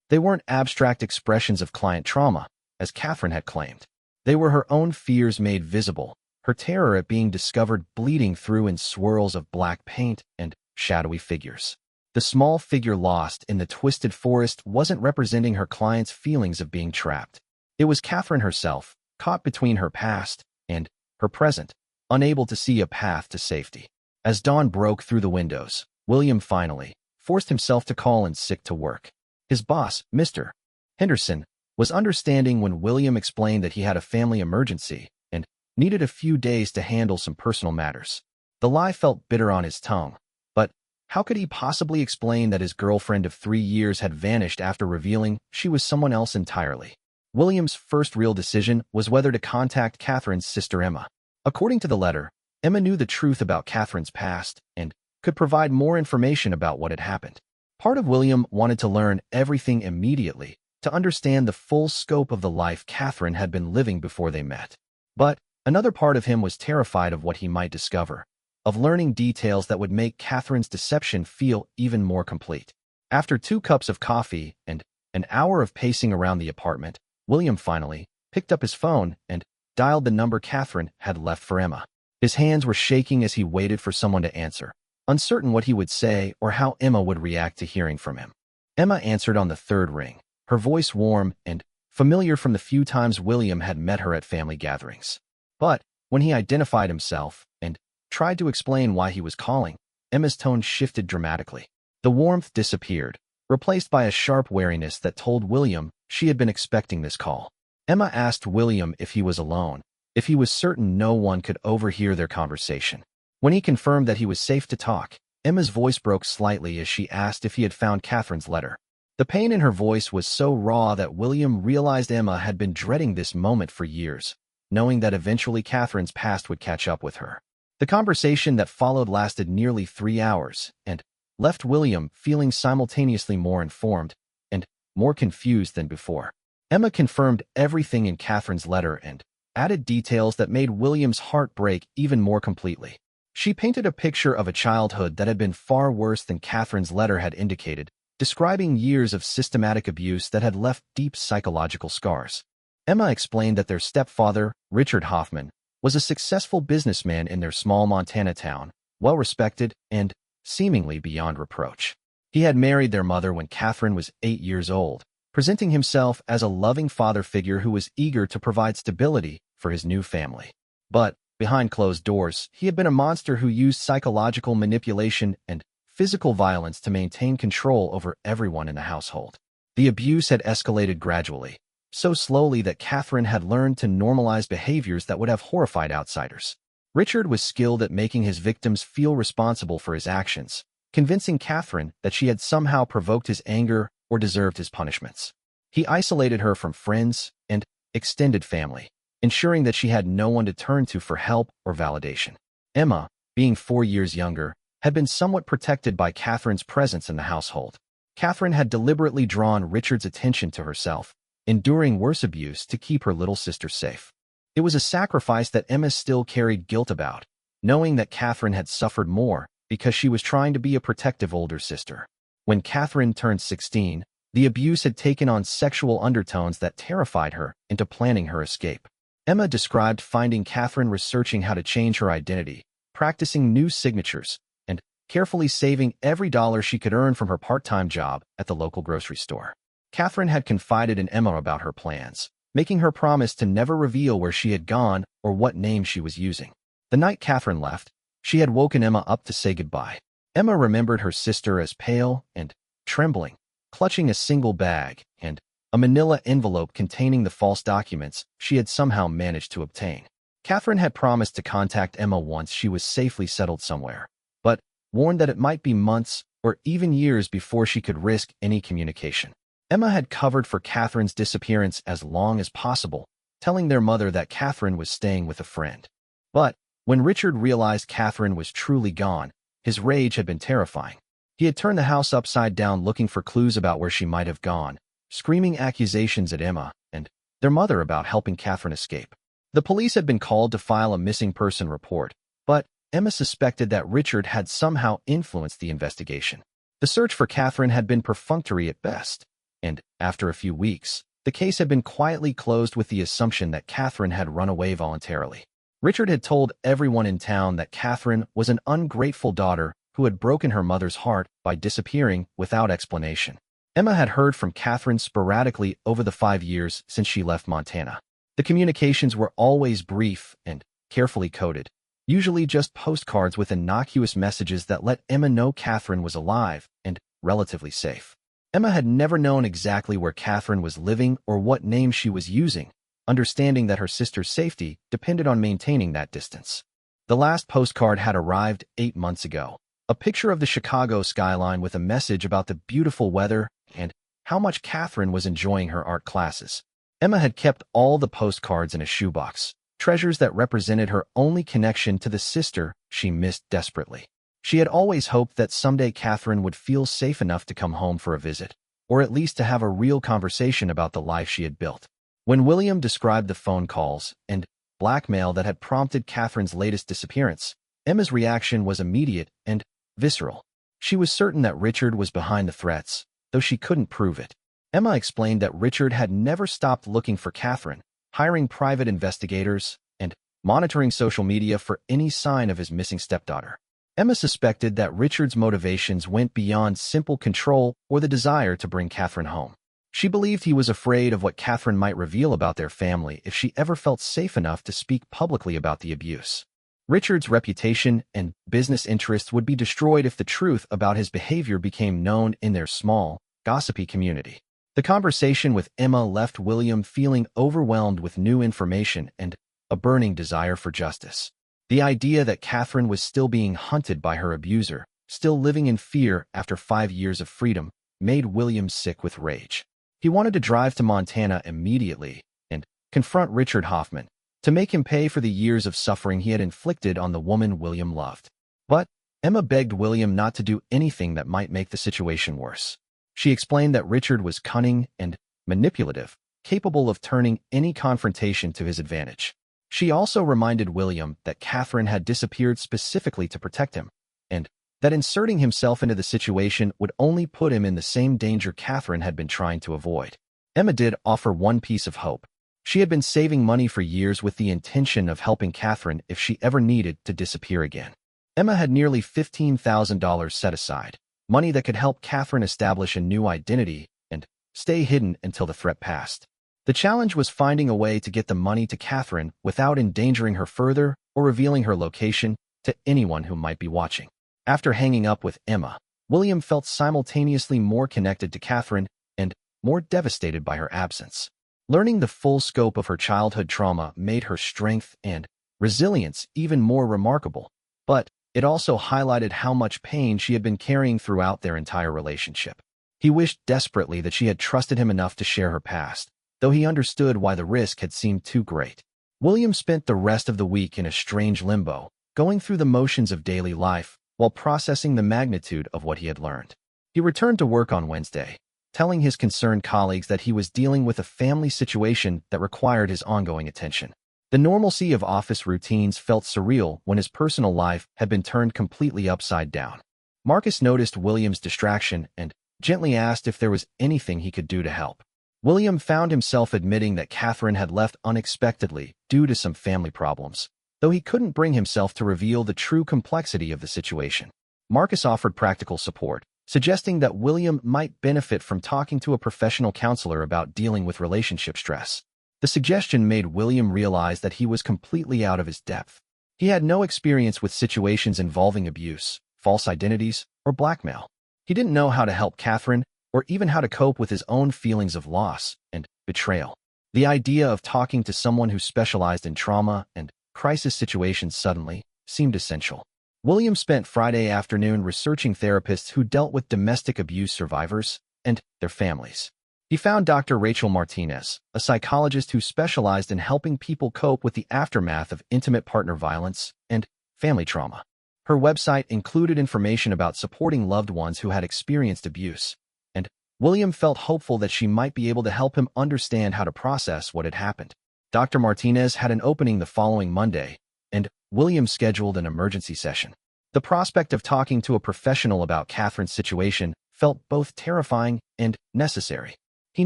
They weren't abstract expressions of client trauma, as Catherine had claimed. They were her own fears made visible, her terror at being discovered bleeding through in swirls of black paint and shadowy figures. The small figure lost in the twisted forest wasn't representing her client's feelings of being trapped. It was Catherine herself, caught between her past and her present, unable to see a path to safety. As dawn broke through the windows, William finally forced himself to call in sick to work. His boss, Mr. Henderson, was understanding when William explained that he had a family emergency and needed a few days to handle some personal matters. The lie felt bitter on his tongue, but how could he possibly explain that his girlfriend of 3 years had vanished after revealing she was someone else entirely? William's first real decision was whether to contact Catherine's sister Emma. According to the letter, Emma knew the truth about Catherine's past and could provide more information about what had happened. Part of William wanted to learn everything immediately, to understand the full scope of the life Catherine had been living before they met. But another part of him was terrified of what he might discover, of learning details that would make Catherine's deception feel even more complete. After 2 cups of coffee and an hour of pacing around the apartment, William finally picked up his phone and dialed the number Catherine had left for Emma. His hands were shaking as he waited for someone to answer, uncertain what he would say or how Emma would react to hearing from him. Emma answered on the 3rd ring, her voice warm and familiar from the few times William had met her at family gatherings. But when he identified himself and tried to explain why he was calling, Emma's tone shifted dramatically. The warmth disappeared, replaced by a sharp wariness that told William she had been expecting this call. Emma asked William if he was alone, if he was certain no one could overhear their conversation. When he confirmed that he was safe to talk, Emma's voice broke slightly as she asked if he had found Catherine's letter. The pain in her voice was so raw that William realized Emma had been dreading this moment for years, knowing that eventually Catherine's past would catch up with her. The conversation that followed lasted nearly 3 hours and left William feeling simultaneously more informed and more confused than before. Emma confirmed everything in Catherine's letter and added details that made William's heart break even more completely. She painted a picture of a childhood that had been far worse than Catherine's letter had indicated, describing years of systematic abuse that had left deep psychological scars. Emma explained that their stepfather, Richard Hoffman, was a successful businessman in their small Montana town, well-respected and seemingly beyond reproach. He had married their mother when Catherine was 8 years old, presenting himself as a loving father figure who was eager to provide stability for his new family. But, behind closed doors, he had been a monster who used psychological manipulation and physical violence to maintain control over everyone in the household. The abuse had escalated gradually, so slowly that Catherine had learned to normalize behaviors that would have horrified outsiders. Richard was skilled at making his victims feel responsible for his actions, convincing Catherine that she had somehow provoked his anger or deserved his punishments. He isolated her from friends and extended family, ensuring that she had no one to turn to for help or validation. Emma, being 4 years younger, had been somewhat protected by Catherine's presence in the household. Catherine had deliberately drawn Richard's attention to herself, enduring worse abuse to keep her little sister safe. It was a sacrifice that Emma still carried guilt about, knowing that Catherine had suffered more because she was trying to be a protective older sister. When Catherine turned 16, the abuse had taken on sexual undertones that terrified her into planning her escape. Emma described finding Catherine researching how to change her identity, practicing new signatures, and carefully saving every dollar she could earn from her part-time job at the local grocery store. Catherine had confided in Emma about her plans, making her promise to never reveal where she had gone or what name she was using. The night Catherine left, she had woken Emma up to say goodbye. Emma remembered her sister as pale and trembling, clutching a single bag and a manila envelope containing the false documents she had somehow managed to obtain. Catherine had promised to contact Emma once she was safely settled somewhere, but warned that it might be months or even years before she could risk any communication. Emma had covered for Catherine's disappearance as long as possible, telling their mother that Catherine was staying with a friend. But when Richard realized Catherine was truly gone, his rage had been terrifying. He had turned the house upside down looking for clues about where she might have gone, screaming accusations at Emma and their mother about helping Catherine escape. The police had been called to file a missing person report, but Emma suspected that Richard had somehow influenced the investigation. The search for Catherine had been perfunctory at best, and after a few weeks, the case had been quietly closed with the assumption that Catherine had run away voluntarily. Richard had told everyone in town that Catherine was an ungrateful daughter who had broken her mother's heart by disappearing without explanation. Emma had heard from Catherine sporadically over the 5 years since she left Montana. The communications were always brief and carefully coded, usually just postcards with innocuous messages that let Emma know Catherine was alive and relatively safe. Emma had never known exactly where Catherine was living or what name she was using, understanding that her sister's safety depended on maintaining that distance. The last postcard had arrived 8 months ago, a picture of the Chicago skyline with a message about the beautiful weather and how much Catherine was enjoying her art classes. Emma had kept all the postcards in a shoebox, treasures that represented her only connection to the sister she missed desperately. She had always hoped that someday Catherine would feel safe enough to come home for a visit, or at least to have a real conversation about the life she had built. When William described the phone calls and blackmail that had prompted Catherine's latest disappearance, Emma's reaction was immediate and visceral. She was certain that Richard was behind the threats, though she couldn't prove it. Emma explained that Richard had never stopped looking for Catherine, hiring private investigators and monitoring social media for any sign of his missing stepdaughter. Emma suspected that Richard's motivations went beyond simple control or the desire to bring Catherine home. She believed he was afraid of what Catherine might reveal about their family if she ever felt safe enough to speak publicly about the abuse. Richard's reputation and business interests would be destroyed if the truth about his behavior became known in their small, gossipy community. The conversation with Emma left William feeling overwhelmed with new information and a burning desire for justice. The idea that Catherine was still being hunted by her abuser, still living in fear after 5 years of freedom, made William sick with rage. He wanted to drive to Montana immediately and confront Richard Hoffman to make him pay for the years of suffering he had inflicted on the woman William loved. But Emma begged William not to do anything that might make the situation worse. She explained that Richard was cunning and manipulative, capable of turning any confrontation to his advantage. She also reminded William that Catherine had disappeared specifically to protect him, and that inserting himself into the situation would only put him in the same danger Catherine had been trying to avoid. Emma did offer one piece of hope. She had been saving money for years with the intention of helping Catherine if she ever needed to disappear again. Emma had nearly $15,000 set aside, money that could help Catherine establish a new identity and stay hidden until the threat passed. The challenge was finding a way to get the money to Catherine without endangering her further or revealing her location to anyone who might be watching. After hanging up with Emma, William felt simultaneously more connected to Catherine and more devastated by her absence. Learning the full scope of her childhood trauma made her strength and resilience even more remarkable, but it also highlighted how much pain she had been carrying throughout their entire relationship. He wished desperately that she had trusted him enough to share her past, though he understood why the risk had seemed too great. William spent the rest of the week in a strange limbo, going through the motions of daily life while processing the magnitude of what he had learned. He returned to work on Wednesday, telling his concerned colleagues that he was dealing with a family situation that required his ongoing attention. The normalcy of office routines felt surreal when his personal life had been turned completely upside down. Marcus noticed William's distraction and gently asked if there was anything he could do to help. William found himself admitting that Catherine had left unexpectedly due to some family problems, though he couldn't bring himself to reveal the true complexity of the situation. Marcus offered practical support, suggesting that William might benefit from talking to a professional counselor about dealing with relationship stress. The suggestion made William realize that he was completely out of his depth. He had no experience with situations involving abuse, false identities, or blackmail. He didn't know how to help Catherine or even how to cope with his own feelings of loss and betrayal. The idea of talking to someone who specialized in trauma and crisis situations suddenly seemed essential. William spent Friday afternoon researching therapists who dealt with domestic abuse survivors and their families. He found Dr. Rachel Martinez, a psychologist who specialized in helping people cope with the aftermath of intimate partner violence and family trauma. Her website included information about supporting loved ones who had experienced abuse, and William felt hopeful that she might be able to help him understand how to process what had happened. Dr. Martinez had an opening the following Monday, and William scheduled an emergency session. The prospect of talking to a professional about Catherine's situation felt both terrifying and necessary. He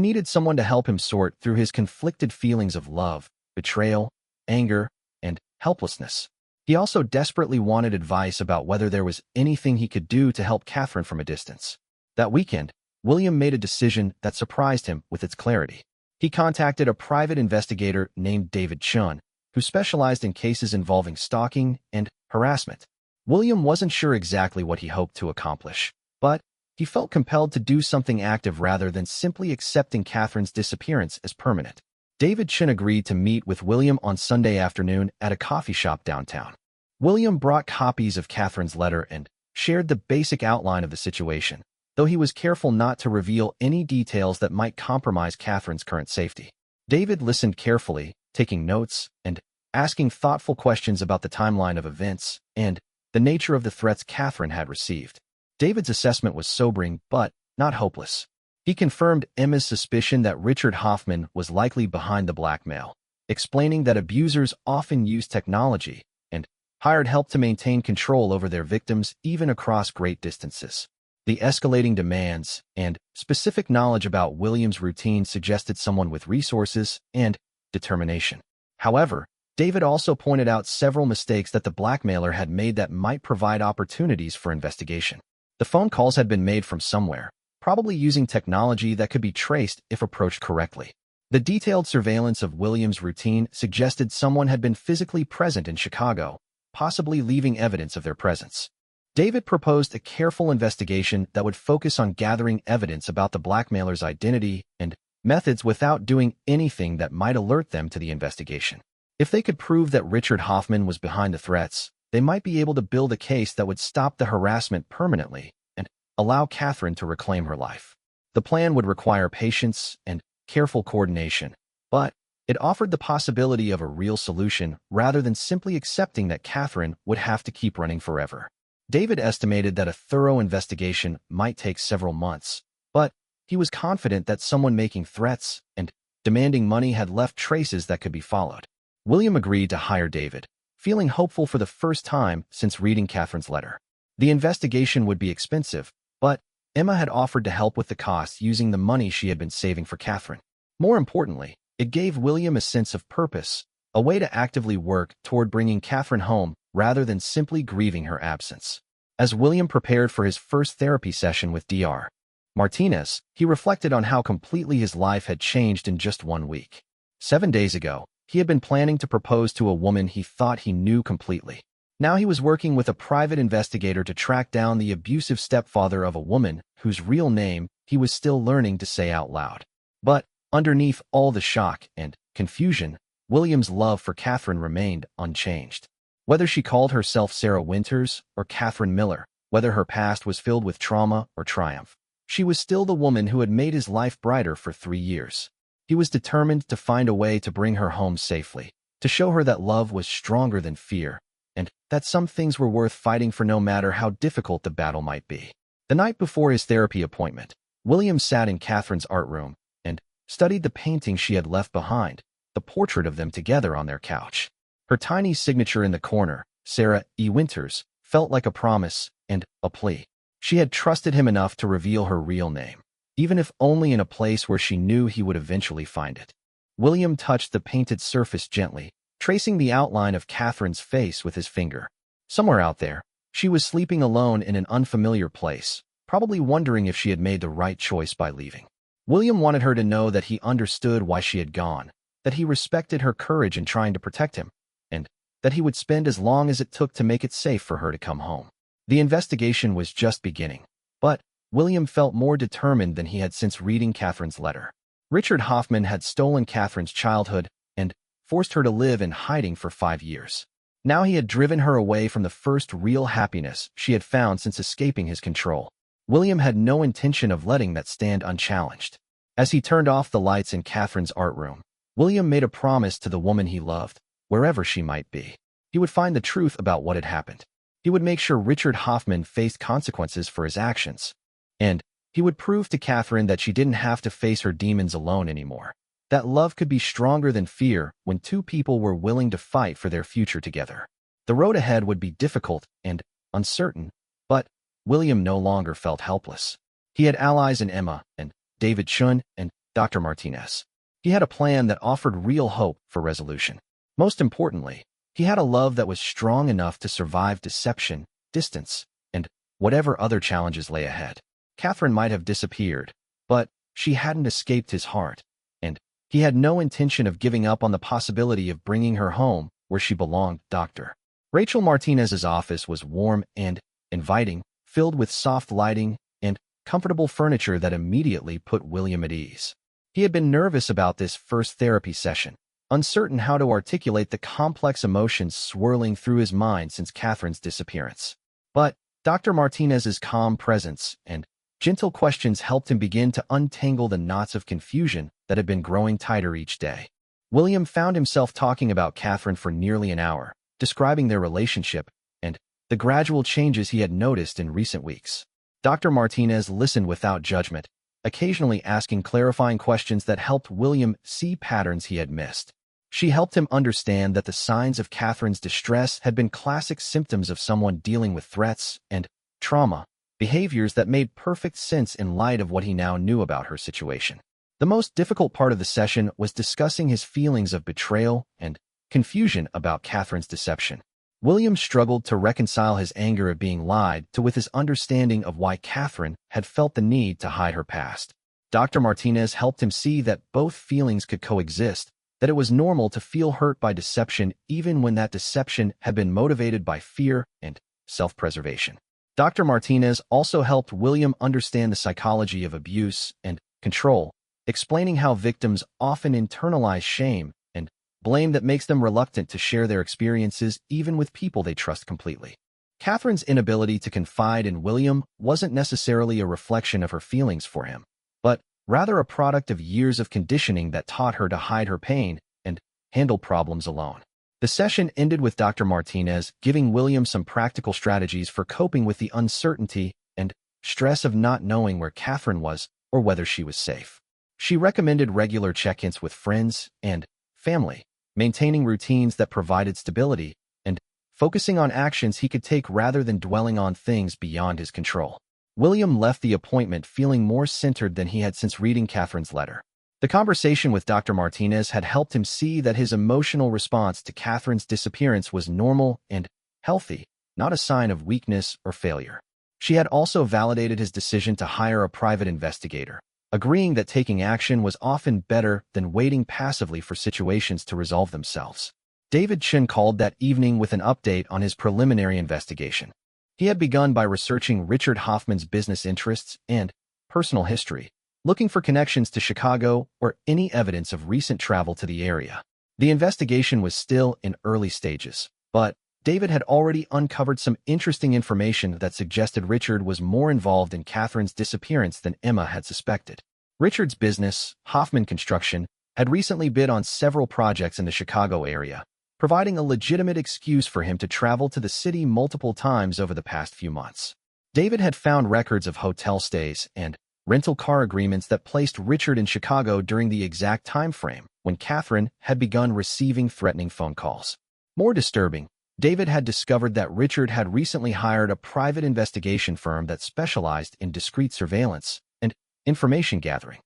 needed someone to help him sort through his conflicted feelings of love, betrayal, anger, and helplessness. He also desperately wanted advice about whether there was anything he could do to help Catherine from a distance. That weekend, William made a decision that surprised him with its clarity. He contacted a private investigator named David Chun, who specialized in cases involving stalking and harassment. William wasn't sure exactly what he hoped to accomplish, but he felt compelled to do something active rather than simply accepting Catherine's disappearance as permanent. David Chun agreed to meet with William on Sunday afternoon at a coffee shop downtown. William brought copies of Catherine's letter and shared the basic outline of the situation, though he was careful not to reveal any details that might compromise Catherine's current safety. David listened carefully, taking notes and asking thoughtful questions about the timeline of events and the nature of the threats Catherine had received. David's assessment was sobering but not hopeless. He confirmed Emma's suspicion that Richard Hoffman was likely behind the blackmail, explaining that abusers often use technology and hired help to maintain control over their victims even across great distances. The escalating demands and specific knowledge about William's routine suggested someone with resources and determination. However, David also pointed out several mistakes that the blackmailer had made that might provide opportunities for investigation. The phone calls had been made from somewhere, probably using technology that could be traced if approached correctly. The detailed surveillance of William's routine suggested someone had been physically present in Chicago, possibly leaving evidence of their presence. David proposed a careful investigation that would focus on gathering evidence about the blackmailer's identity and methods without doing anything that might alert them to the investigation. If they could prove that Richard Hoffman was behind the threats, they might be able to build a case that would stop the harassment permanently and allow Catherine to reclaim her life. The plan would require patience and careful coordination, but it offered the possibility of a real solution rather than simply accepting that Catherine would have to keep running forever. David estimated that a thorough investigation might take several months, but he was confident that someone making threats and demanding money had left traces that could be followed. William agreed to hire David, feeling hopeful for the first time since reading Catherine's letter. The investigation would be expensive, but Emma had offered to help with the costs using the money she had been saving for Catherine. More importantly, it gave William a sense of purpose, a way to actively work toward bringing Catherine home rather than simply grieving her absence. As William prepared for his first therapy session with Dr. Martinez, he reflected on how completely his life had changed in just 1 week. 7 days ago, he had been planning to propose to a woman he thought he knew completely. Now he was working with a private investigator to track down the abusive stepfather of a woman whose real name he was still learning to say out loud. But underneath all the shock and confusion, William's love for Catherine remained unchanged. Whether she called herself Sarah Winters or Catherine Miller, whether her past was filled with trauma or triumph, she was still the woman who had made his life brighter for 3 years. He was determined to find a way to bring her home safely, to show her that love was stronger than fear, and that some things were worth fighting for no matter how difficult the battle might be. The night before his therapy appointment, William sat in Catherine's art room and studied the painting she had left behind, the portrait of them together on their couch. Her tiny signature in the corner, Sarah E. Winters, felt like a promise and a plea. She had trusted him enough to reveal her real name, even if only in a place where she knew he would eventually find it. William touched the painted surface gently, tracing the outline of Catherine's face with his finger. Somewhere out there, she was sleeping alone in an unfamiliar place, probably wondering if she had made the right choice by leaving. William wanted her to know that he understood why she had gone, that he respected her courage in trying to protect him, and that he would spend as long as it took to make it safe for her to come home. The investigation was just beginning, but William felt more determined than he had since reading Catherine's letter. Richard Hoffman had stolen Catherine's childhood and forced her to live in hiding for 5 years. Now he had driven her away from the first real happiness she had found since escaping his control. William had no intention of letting that stand unchallenged. As he turned off the lights in Catherine's art room, William made a promise to the woman he loved, wherever she might be. He would find the truth about what had happened. He would make sure Richard Hoffman faced consequences for his actions. And he would prove to Catherine that she didn't have to face her demons alone anymore. That love could be stronger than fear when 2 people were willing to fight for their future together. The road ahead would be difficult and uncertain, but William no longer felt helpless. He had allies in Emma and David Chun and Dr. Martinez. He had a plan that offered real hope for resolution. Most importantly, he had a love that was strong enough to survive deception, distance, and whatever other challenges lay ahead. Catherine might have disappeared, but she hadn't escaped his heart, and he had no intention of giving up on the possibility of bringing her home where she belonged. Dr. Rachel Martinez's office was warm and inviting, filled with soft lighting and comfortable furniture that immediately put William at ease. He had been nervous about this first therapy session, uncertain how to articulate the complex emotions swirling through his mind since Catherine's disappearance. But Dr. Martinez's calm presence and gentle questions helped him begin to untangle the knots of confusion that had been growing tighter each day. William found himself talking about Catherine for nearly an hour, describing their relationship and the gradual changes he had noticed in recent weeks. Dr. Martinez listened without judgment, occasionally asking clarifying questions that helped William see patterns he had missed. She helped him understand that the signs of Catherine's distress had been classic symptoms of someone dealing with threats and trauma, behaviors that made perfect sense in light of what he now knew about her situation. The most difficult part of the session was discussing his feelings of betrayal and confusion about Catherine's deception. William struggled to reconcile his anger at being lied to with his understanding of why Catherine had felt the need to hide her past. Dr. Martinez helped him see that both feelings could coexist, that it was normal to feel hurt by deception even when that deception had been motivated by fear and self-preservation. Dr. Martinez also helped William understand the psychology of abuse and control, explaining how victims often internalize shame and blame that makes them reluctant to share their experiences even with people they trust completely. Catherine's inability to confide in William wasn't necessarily a reflection of her feelings for him, but rather a product of years of conditioning that taught her to hide her pain and handle problems alone. The session ended with Dr. Martinez giving William some practical strategies for coping with the uncertainty and stress of not knowing where Catherine was or whether she was safe. She recommended regular check-ins with friends and family, maintaining routines that provided stability, and focusing on actions he could take rather than dwelling on things beyond his control. William left the appointment feeling more centered than he had since reading Catherine's letter. The conversation with Dr. Martinez had helped him see that his emotional response to Catherine's disappearance was normal and healthy, not a sign of weakness or failure. She had also validated his decision to hire a private investigator, agreeing that taking action was often better than waiting passively for situations to resolve themselves. David Chen called that evening with an update on his preliminary investigation. He had begun by researching Richard Hoffman's business interests and personal history, looking for connections to Chicago or any evidence of recent travel to the area. The investigation was still in early stages, but David had already uncovered some interesting information that suggested Richard was more involved in Catherine's disappearance than Emma had suspected. Richard's business, Hoffman Construction, had recently bid on several projects in the Chicago area, providing a legitimate excuse for him to travel to the city multiple times over the past few months. David had found records of hotel stays and rental car agreements that placed Richard in Chicago during the exact time frame when Catherine had begun receiving threatening phone calls. More disturbing, David had discovered that Richard had recently hired a private investigation firm that specialized in discreet surveillance and information gathering.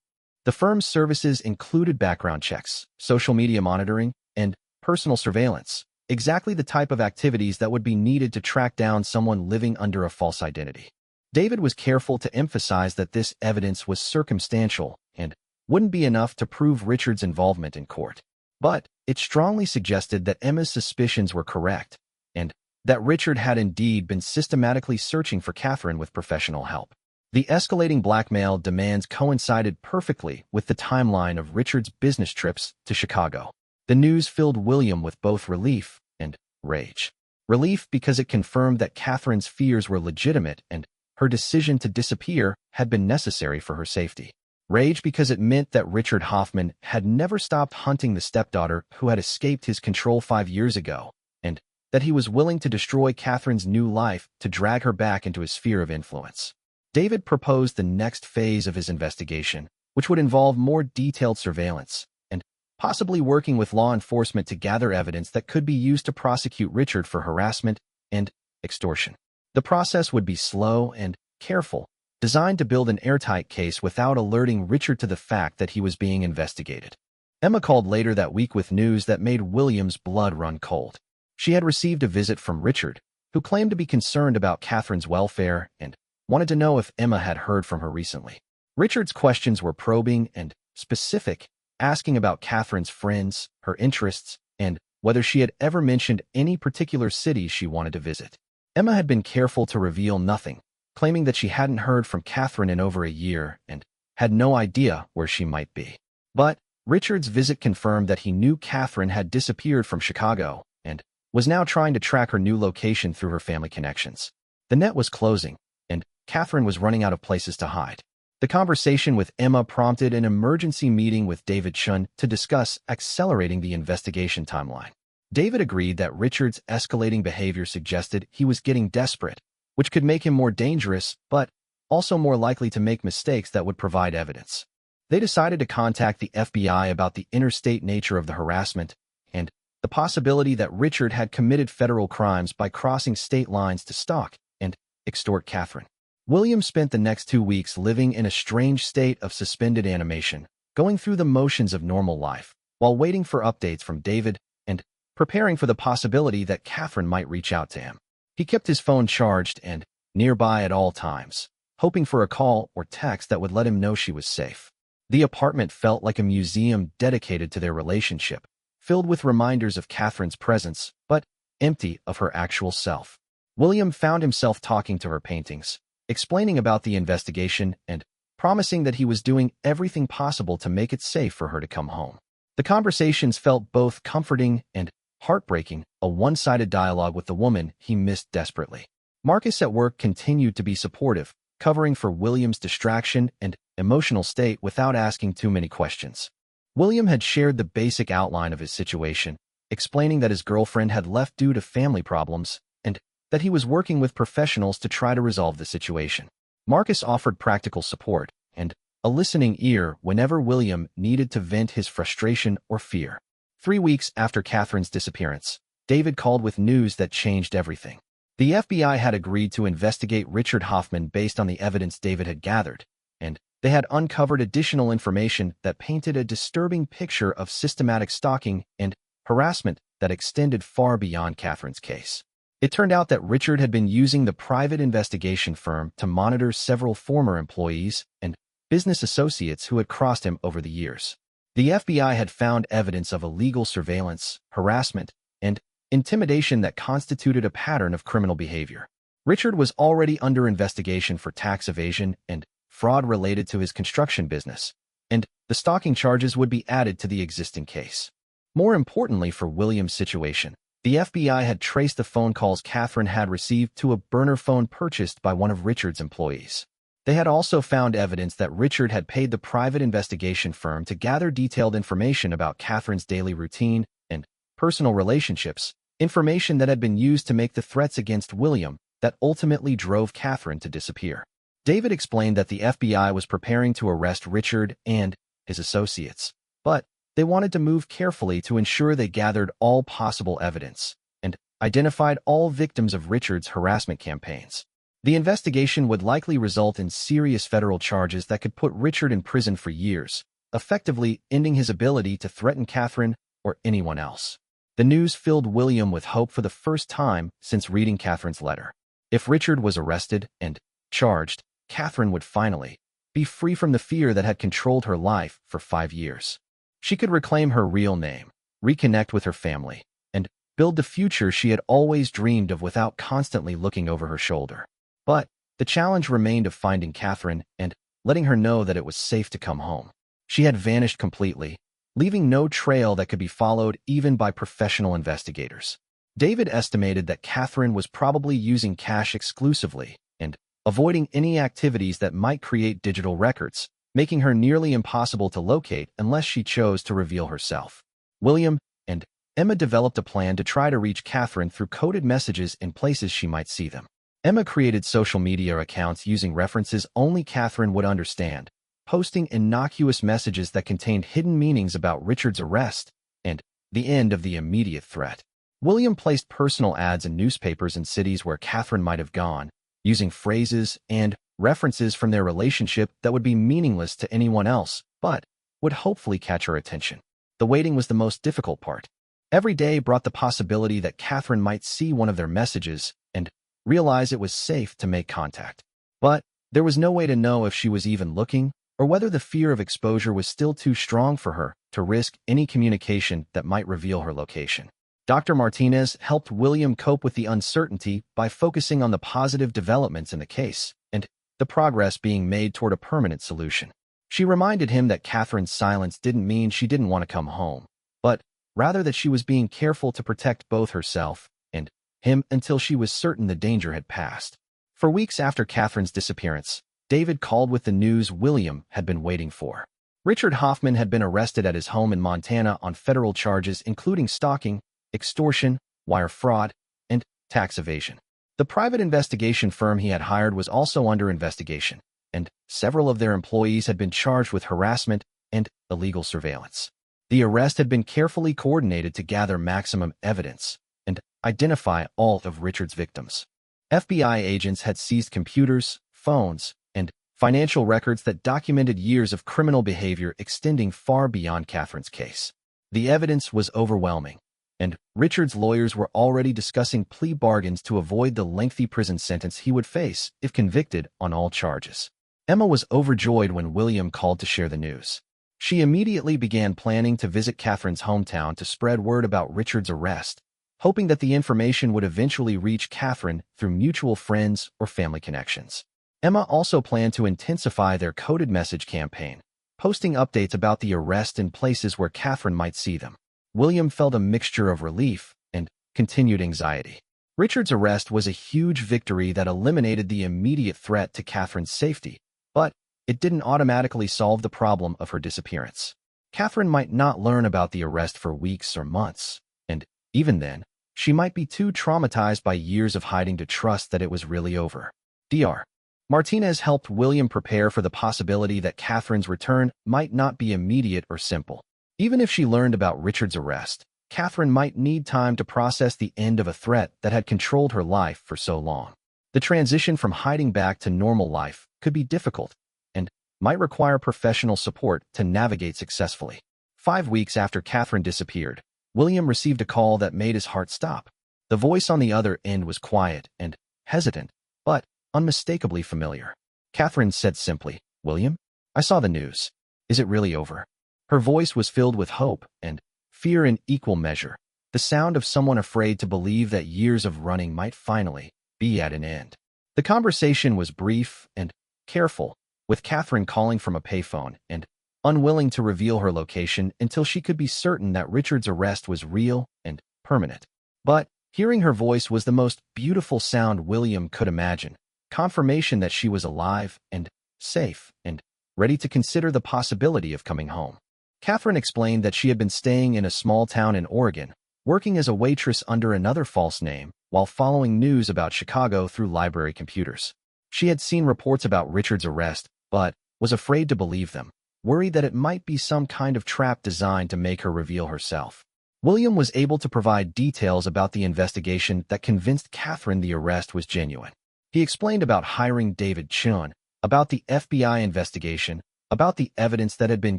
The firm's services included background checks, social media monitoring, and personal surveillance, exactly the type of activities that would be needed to track down someone living under a false identity. David was careful to emphasize that this evidence was circumstantial and wouldn't be enough to prove Richard's involvement in court. But it strongly suggested that Emma's suspicions were correct, and that Richard had indeed been systematically searching for Catherine with professional help. The escalating blackmail demands coincided perfectly with the timeline of Richard's business trips to Chicago. The news filled William with both relief and rage. Relief because it confirmed that Catherine's fears were legitimate and her decision to disappear had been necessary for her safety. Rage because it meant that Richard Hoffman had never stopped hunting the stepdaughter who had escaped his control 5 years ago, and that he was willing to destroy Catherine's new life to drag her back into his sphere of influence. David proposed the next phase of his investigation, which would involve more detailed surveillance, and possibly working with law enforcement to gather evidence that could be used to prosecute Richard for harassment and extortion. The process would be slow and careful, designed to build an airtight case without alerting Richard to the fact that he was being investigated. Emma called later that week with news that made William's blood run cold. She had received a visit from Richard, who claimed to be concerned about Catherine's welfare and wanted to know if Emma had heard from her recently. Richard's questions were probing and specific, asking about Catherine's friends, her interests, and whether she had ever mentioned any particular city she wanted to visit. Emma had been careful to reveal nothing, claiming that she hadn't heard from Catherine in over a year and had no idea where she might be. But Richard's visit confirmed that he knew Catherine had disappeared from Chicago and was now trying to track her new location through her family connections. The net was closing, and Catherine was running out of places to hide. The conversation with Emma prompted an emergency meeting with David Chen to discuss accelerating the investigation timeline. David agreed that Richard's escalating behavior suggested he was getting desperate, which could make him more dangerous, but also more likely to make mistakes that would provide evidence. They decided to contact the FBI about the interstate nature of the harassment and the possibility that Richard had committed federal crimes by crossing state lines to stalk and extort Catherine. William spent the next 2 weeks living in a strange state of suspended animation, going through the motions of normal life, while waiting for updates from David and preparing for the possibility that Catherine might reach out to him. He kept his phone charged and nearby at all times, hoping for a call or text that would let him know she was safe. The apartment felt like a museum dedicated to their relationship, filled with reminders of Catherine's presence, but empty of her actual self. William found himself talking to her paintings, explaining about the investigation and promising that he was doing everything possible to make it safe for her to come home. The conversations felt both comforting and heartbreaking, a one-sided dialogue with the woman he missed desperately. Marcus at work continued to be supportive, covering for William's distraction and emotional state without asking too many questions. William had shared the basic outline of his situation, explaining that his girlfriend had left due to family problems and that he was working with professionals to try to resolve the situation. Marcus offered practical support and a listening ear whenever William needed to vent his frustration or fear. 3 weeks after Catherine's disappearance, David called with news that changed everything. The FBI had agreed to investigate Richard Hoffman based on the evidence David had gathered, and they had uncovered additional information that painted a disturbing picture of systematic stalking and harassment that extended far beyond Catherine's case. It turned out that Richard had been using the private investigation firm to monitor several former employees and business associates who had crossed him over the years. The FBI had found evidence of illegal surveillance, harassment, and intimidation that constituted a pattern of criminal behavior. Richard was already under investigation for tax evasion and fraud related to his construction business, and the stalking charges would be added to the existing case. More importantly for William's situation, the FBI had traced the phone calls Catherine had received to a burner phone purchased by one of Richard's employees. They had also found evidence that Richard had paid the private investigation firm to gather detailed information about Catherine's daily routine and personal relationships, information that had been used to make the threats against William that ultimately drove Catherine to disappear. David explained that the FBI was preparing to arrest Richard and his associates, but they wanted to move carefully to ensure they gathered all possible evidence and identified all victims of Richard's harassment campaigns. The investigation would likely result in serious federal charges that could put Richard in prison for years, effectively ending his ability to threaten Catherine or anyone else. The news filled William with hope for the first time since reading Catherine's letter. If Richard was arrested and charged, Catherine would finally be free from the fear that had controlled her life for 5 years. She could reclaim her real name, reconnect with her family, and build the future she had always dreamed of without constantly looking over her shoulder. But the challenge remained of finding Catherine and letting her know that it was safe to come home. She had vanished completely, leaving no trail that could be followed even by professional investigators. David estimated that Catherine was probably using cash exclusively and avoiding any activities that might create digital records, making her nearly impossible to locate unless she chose to reveal herself. William and Emma developed a plan to try to reach Catherine through coded messages in places she might see them. Emma created social media accounts using references only Catherine would understand, posting innocuous messages that contained hidden meanings about Richard's arrest and the end of the immediate threat. William placed personal ads in newspapers in cities where Catherine might have gone, using phrases and references from their relationship that would be meaningless to anyone else, but would hopefully catch her attention. The waiting was the most difficult part. Every day brought the possibility that Catherine might see one of their messages and realize it was safe to make contact. But there was no way to know if she was even looking or whether the fear of exposure was still too strong for her to risk any communication that might reveal her location. Dr. Martinez helped William cope with the uncertainty by focusing on the positive developments in the case and the progress being made toward a permanent solution. She reminded him that Catherine's silence didn't mean she didn't want to come home, but rather that she was being careful to protect both herself and him until she was certain the danger had passed. For weeks after Catherine's disappearance, David called with the news William had been waiting for. Richard Hoffman had been arrested at his home in Montana on federal charges including stalking, extortion, wire fraud, and tax evasion. The private investigation firm he had hired was also under investigation, and several of their employees had been charged with harassment and illegal surveillance. The arrest had been carefully coordinated to gather maximum evidence and identify all of Richard's victims. FBI agents had seized computers, phones, and financial records that documented years of criminal behavior extending far beyond Catherine's case. The evidence was overwhelming, and Richard's lawyers were already discussing plea bargains to avoid the lengthy prison sentence he would face if convicted on all charges. Emma was overjoyed when William called to share the news. She immediately began planning to visit Catherine's hometown to spread word about Richard's arrest, hoping that the information would eventually reach Catherine through mutual friends or family connections. Emma also planned to intensify their coded message campaign, posting updates about the arrest in places where Catherine might see them. William felt a mixture of relief and continued anxiety. Richard's arrest was a huge victory that eliminated the immediate threat to Catherine's safety, but it didn't automatically solve the problem of her disappearance. Catherine might not learn about the arrest for weeks or months, and even then, she might be too traumatized by years of hiding to trust that it was really over. Dr. Martinez helped William prepare for the possibility that Catherine's return might not be immediate or simple. Even if she learned about Richard's arrest, Catherine might need time to process the end of a threat that had controlled her life for so long. The transition from hiding back to normal life could be difficult and might require professional support to navigate successfully. 5 weeks after Catherine disappeared, William received a call that made his heart stop. The voice on the other end was quiet and hesitant, but unmistakably familiar. Catherine said simply, "William, I saw the news. Is it really over?" Her voice was filled with hope and fear in equal measure, the sound of someone afraid to believe that years of running might finally be at an end. The conversation was brief and careful, with Catherine calling from a payphone and unwilling to reveal her location until she could be certain that Richard's arrest was real and permanent. But hearing her voice was the most beautiful sound William could imagine, confirmation that she was alive and safe and ready to consider the possibility of coming home. Catherine explained that she had been staying in a small town in Oregon, working as a waitress under another false name while following news about Chicago through library computers. She had seen reports about Richard's arrest, but was afraid to believe them, worried that it might be some kind of trap designed to make her reveal herself. William was able to provide details about the investigation that convinced Catherine the arrest was genuine. He explained about hiring David Chun, about the FBI investigation, about the evidence that had been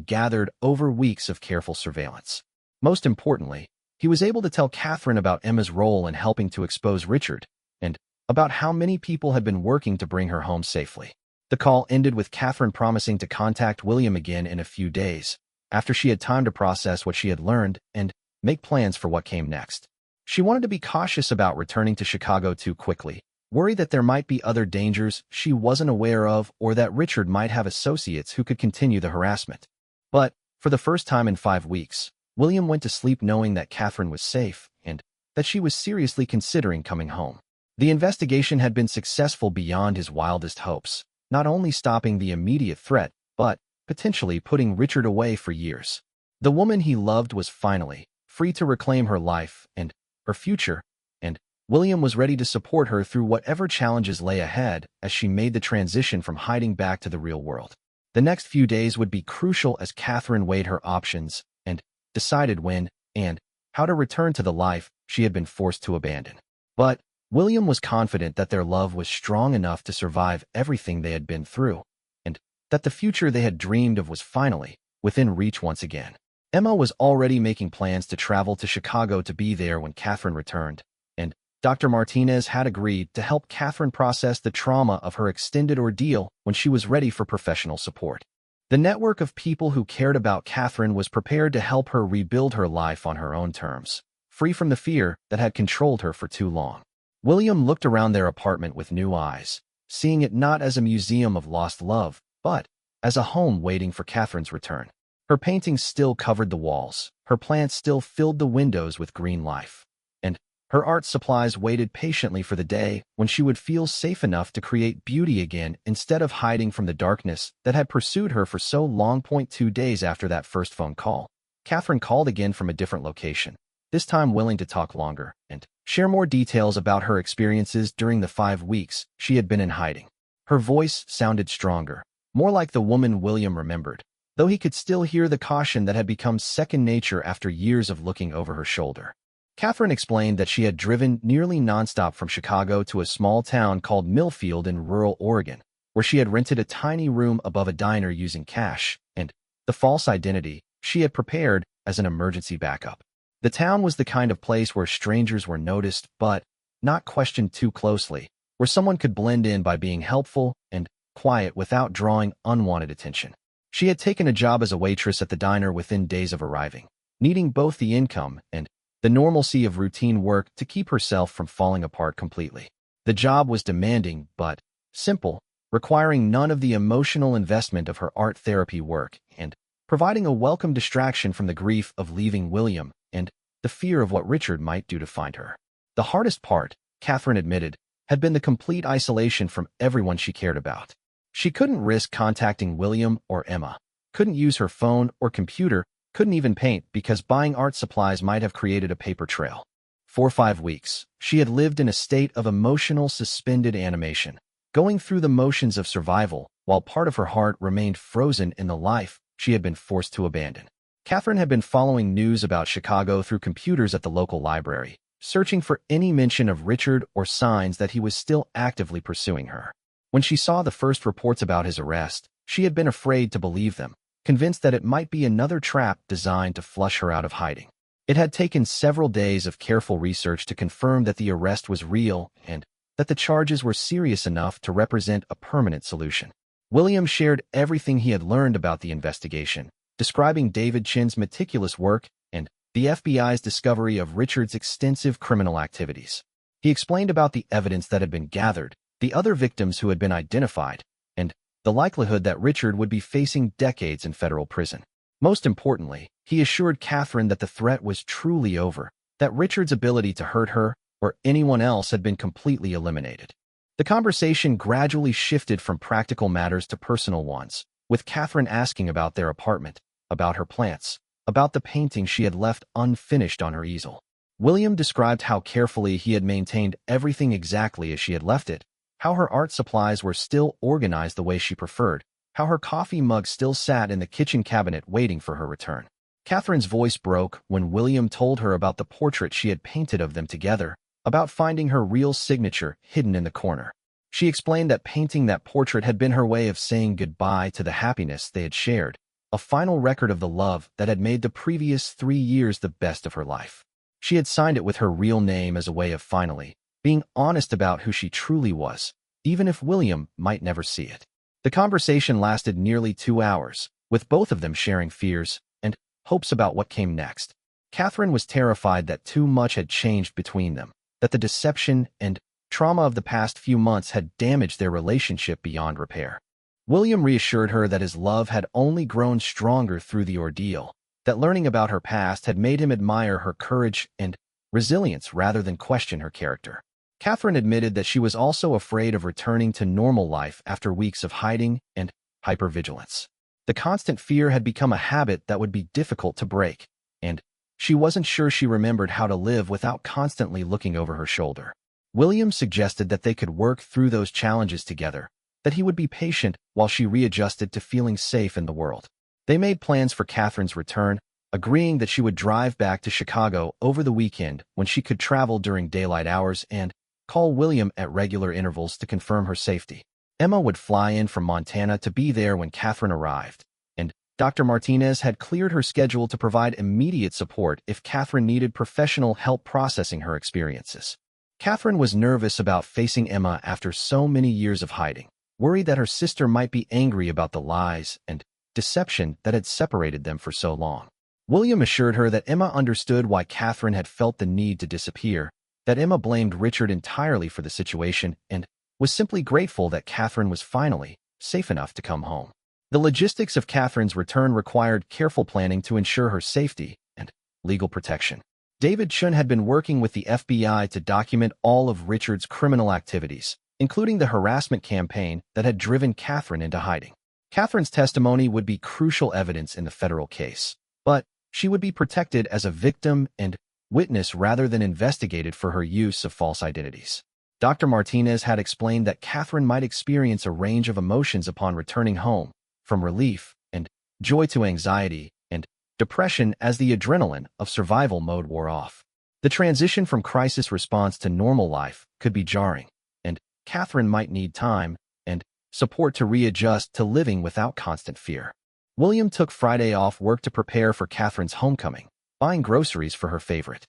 gathered over weeks of careful surveillance. Most importantly, he was able to tell Catherine about Emma's role in helping to expose Richard, and about how many people had been working to bring her home safely. The call ended with Catherine promising to contact William again in a few days, after she had time to process what she had learned and make plans for what came next. She wanted to be cautious about returning to Chicago too quickly, worried that there might be other dangers she wasn't aware of or that Richard might have associates who could continue the harassment. But, for the first time in 5 weeks, William went to sleep knowing that Catherine was safe and that she was seriously considering coming home. The investigation had been successful beyond his wildest hopes, not only stopping the immediate threat, but potentially putting Richard away for years. The woman he loved was finally free to reclaim her life and her future, and William was ready to support her through whatever challenges lay ahead as she made the transition from hiding back to the real world. The next few days would be crucial as Catherine weighed her options and decided when and how to return to the life she had been forced to abandon. But William was confident that their love was strong enough to survive everything they had been through, and that the future they had dreamed of was finally within reach once again. Emma was already making plans to travel to Chicago to be there when Catherine returned, and Dr. Martinez had agreed to help Catherine process the trauma of her extended ordeal when she was ready for professional support. The network of people who cared about Catherine was prepared to help her rebuild her life on her own terms, free from the fear that had controlled her for too long. William looked around their apartment with new eyes, seeing it not as a museum of lost love, but as a home waiting for Catherine's return. Her paintings still covered the walls, her plants still filled the windows with green life, and her art supplies waited patiently for the day when she would feel safe enough to create beauty again instead of hiding from the darkness that had pursued her for so long. 2 days after that first phone call, Catherine called again from a different location, this time willing to talk longer and share more details about her experiences during the 5 weeks she had been in hiding. Her voice sounded stronger, more like the woman William remembered, though he could still hear the caution that had become second nature after years of looking over her shoulder. Catherine explained that she had driven nearly nonstop from Chicago to a small town called Millfield in rural Oregon, where she had rented a tiny room above a diner using cash and the false identity she had prepared as an emergency backup. The town was the kind of place where strangers were noticed but not questioned too closely, where someone could blend in by being helpful and quiet without drawing unwanted attention. She had taken a job as a waitress at the diner within days of arriving, needing both the income and the normalcy of routine work to keep herself from falling apart completely. The job was demanding, but simple, requiring none of the emotional investment of her art therapy work and providing a welcome distraction from the grief of leaving William and the fear of what Richard might do to find her. The hardest part, Catherine admitted, had been the complete isolation from everyone she cared about. She couldn't risk contacting William or Emma, couldn't use her phone or computer, couldn't even paint because buying art supplies might have created a paper trail. For 5 weeks, she had lived in a state of emotional suspended animation, going through the motions of survival, while part of her heart remained frozen in the life she had been forced to abandon. Catherine had been following news about Chicago through computers at the local library, searching for any mention of Richard or signs that he was still actively pursuing her. When she saw the first reports about his arrest, she had been afraid to believe them, convinced that it might be another trap designed to flush her out of hiding. It had taken several days of careful research to confirm that the arrest was real and that the charges were serious enough to represent a permanent solution. William shared everything he had learned about the investigation, describing David Chin's meticulous work and the FBI's discovery of Richard's extensive criminal activities. He explained about the evidence that had been gathered, the other victims who had been identified, and the likelihood that Richard would be facing decades in federal prison. Most importantly, he assured Catherine that the threat was truly over, that Richard's ability to hurt her or anyone else had been completely eliminated. The conversation gradually shifted from practical matters to personal ones, with Catherine asking about their apartment, about her plants, about the painting she had left unfinished on her easel. William described how carefully he had maintained everything exactly as she had left it, how her art supplies were still organized the way she preferred, how her coffee mug still sat in the kitchen cabinet waiting for her return. Catherine's voice broke when William told her about the portrait she had painted of them together, about finding her real signature hidden in the corner. She explained that painting that portrait had been her way of saying goodbye to the happiness they had shared, a final record of the love that had made the previous 3 years the best of her life. She had signed it with her real name as a way of finally being honest about who she truly was, even if William might never see it. The conversation lasted nearly 2 hours, with both of them sharing fears and hopes about what came next. Catherine was terrified that too much had changed between them, that the deception and trauma of the past few months had damaged their relationship beyond repair. William reassured her that his love had only grown stronger through the ordeal, that learning about her past had made him admire her courage and resilience rather than question her character. Catherine admitted that she was also afraid of returning to normal life after weeks of hiding and hypervigilance. The constant fear had become a habit that would be difficult to break, and she wasn't sure she remembered how to live without constantly looking over her shoulder. William suggested that they could work through those challenges together, that he would be patient while she readjusted to feeling safe in the world. They made plans for Catherine's return, agreeing that she would drive back to Chicago over the weekend when she could travel during daylight hours and call William at regular intervals to confirm her safety. Emma would fly in from Montana to be there when Catherine arrived, and Dr. Martinez had cleared her schedule to provide immediate support if Catherine needed professional help processing her experiences. Catherine was nervous about facing Emma after so many years of hiding, worried that her sister might be angry about the lies and deception that had separated them for so long. William assured her that Emma understood why Catherine had felt the need to disappear, that Emma blamed Richard entirely for the situation and was simply grateful that Catherine was finally safe enough to come home. The logistics of Catherine's return required careful planning to ensure her safety and legal protection. David Chun had been working with the FBI to document all of Richard's criminal activities, including the harassment campaign that had driven Catherine into hiding. Catherine's testimony would be crucial evidence in the federal case, but she would be protected as a victim and witness rather than investigated for her use of false identities. Dr. Martinez had explained that Catherine might experience a range of emotions upon returning home, from relief and joy to anxiety and depression as the adrenaline of survival mode wore off. The transition from crisis response to normal life could be jarring, and Catherine might need time and support to readjust to living without constant fear. William took Friday off work to prepare for Catherine's homecoming, buying groceries for her favorite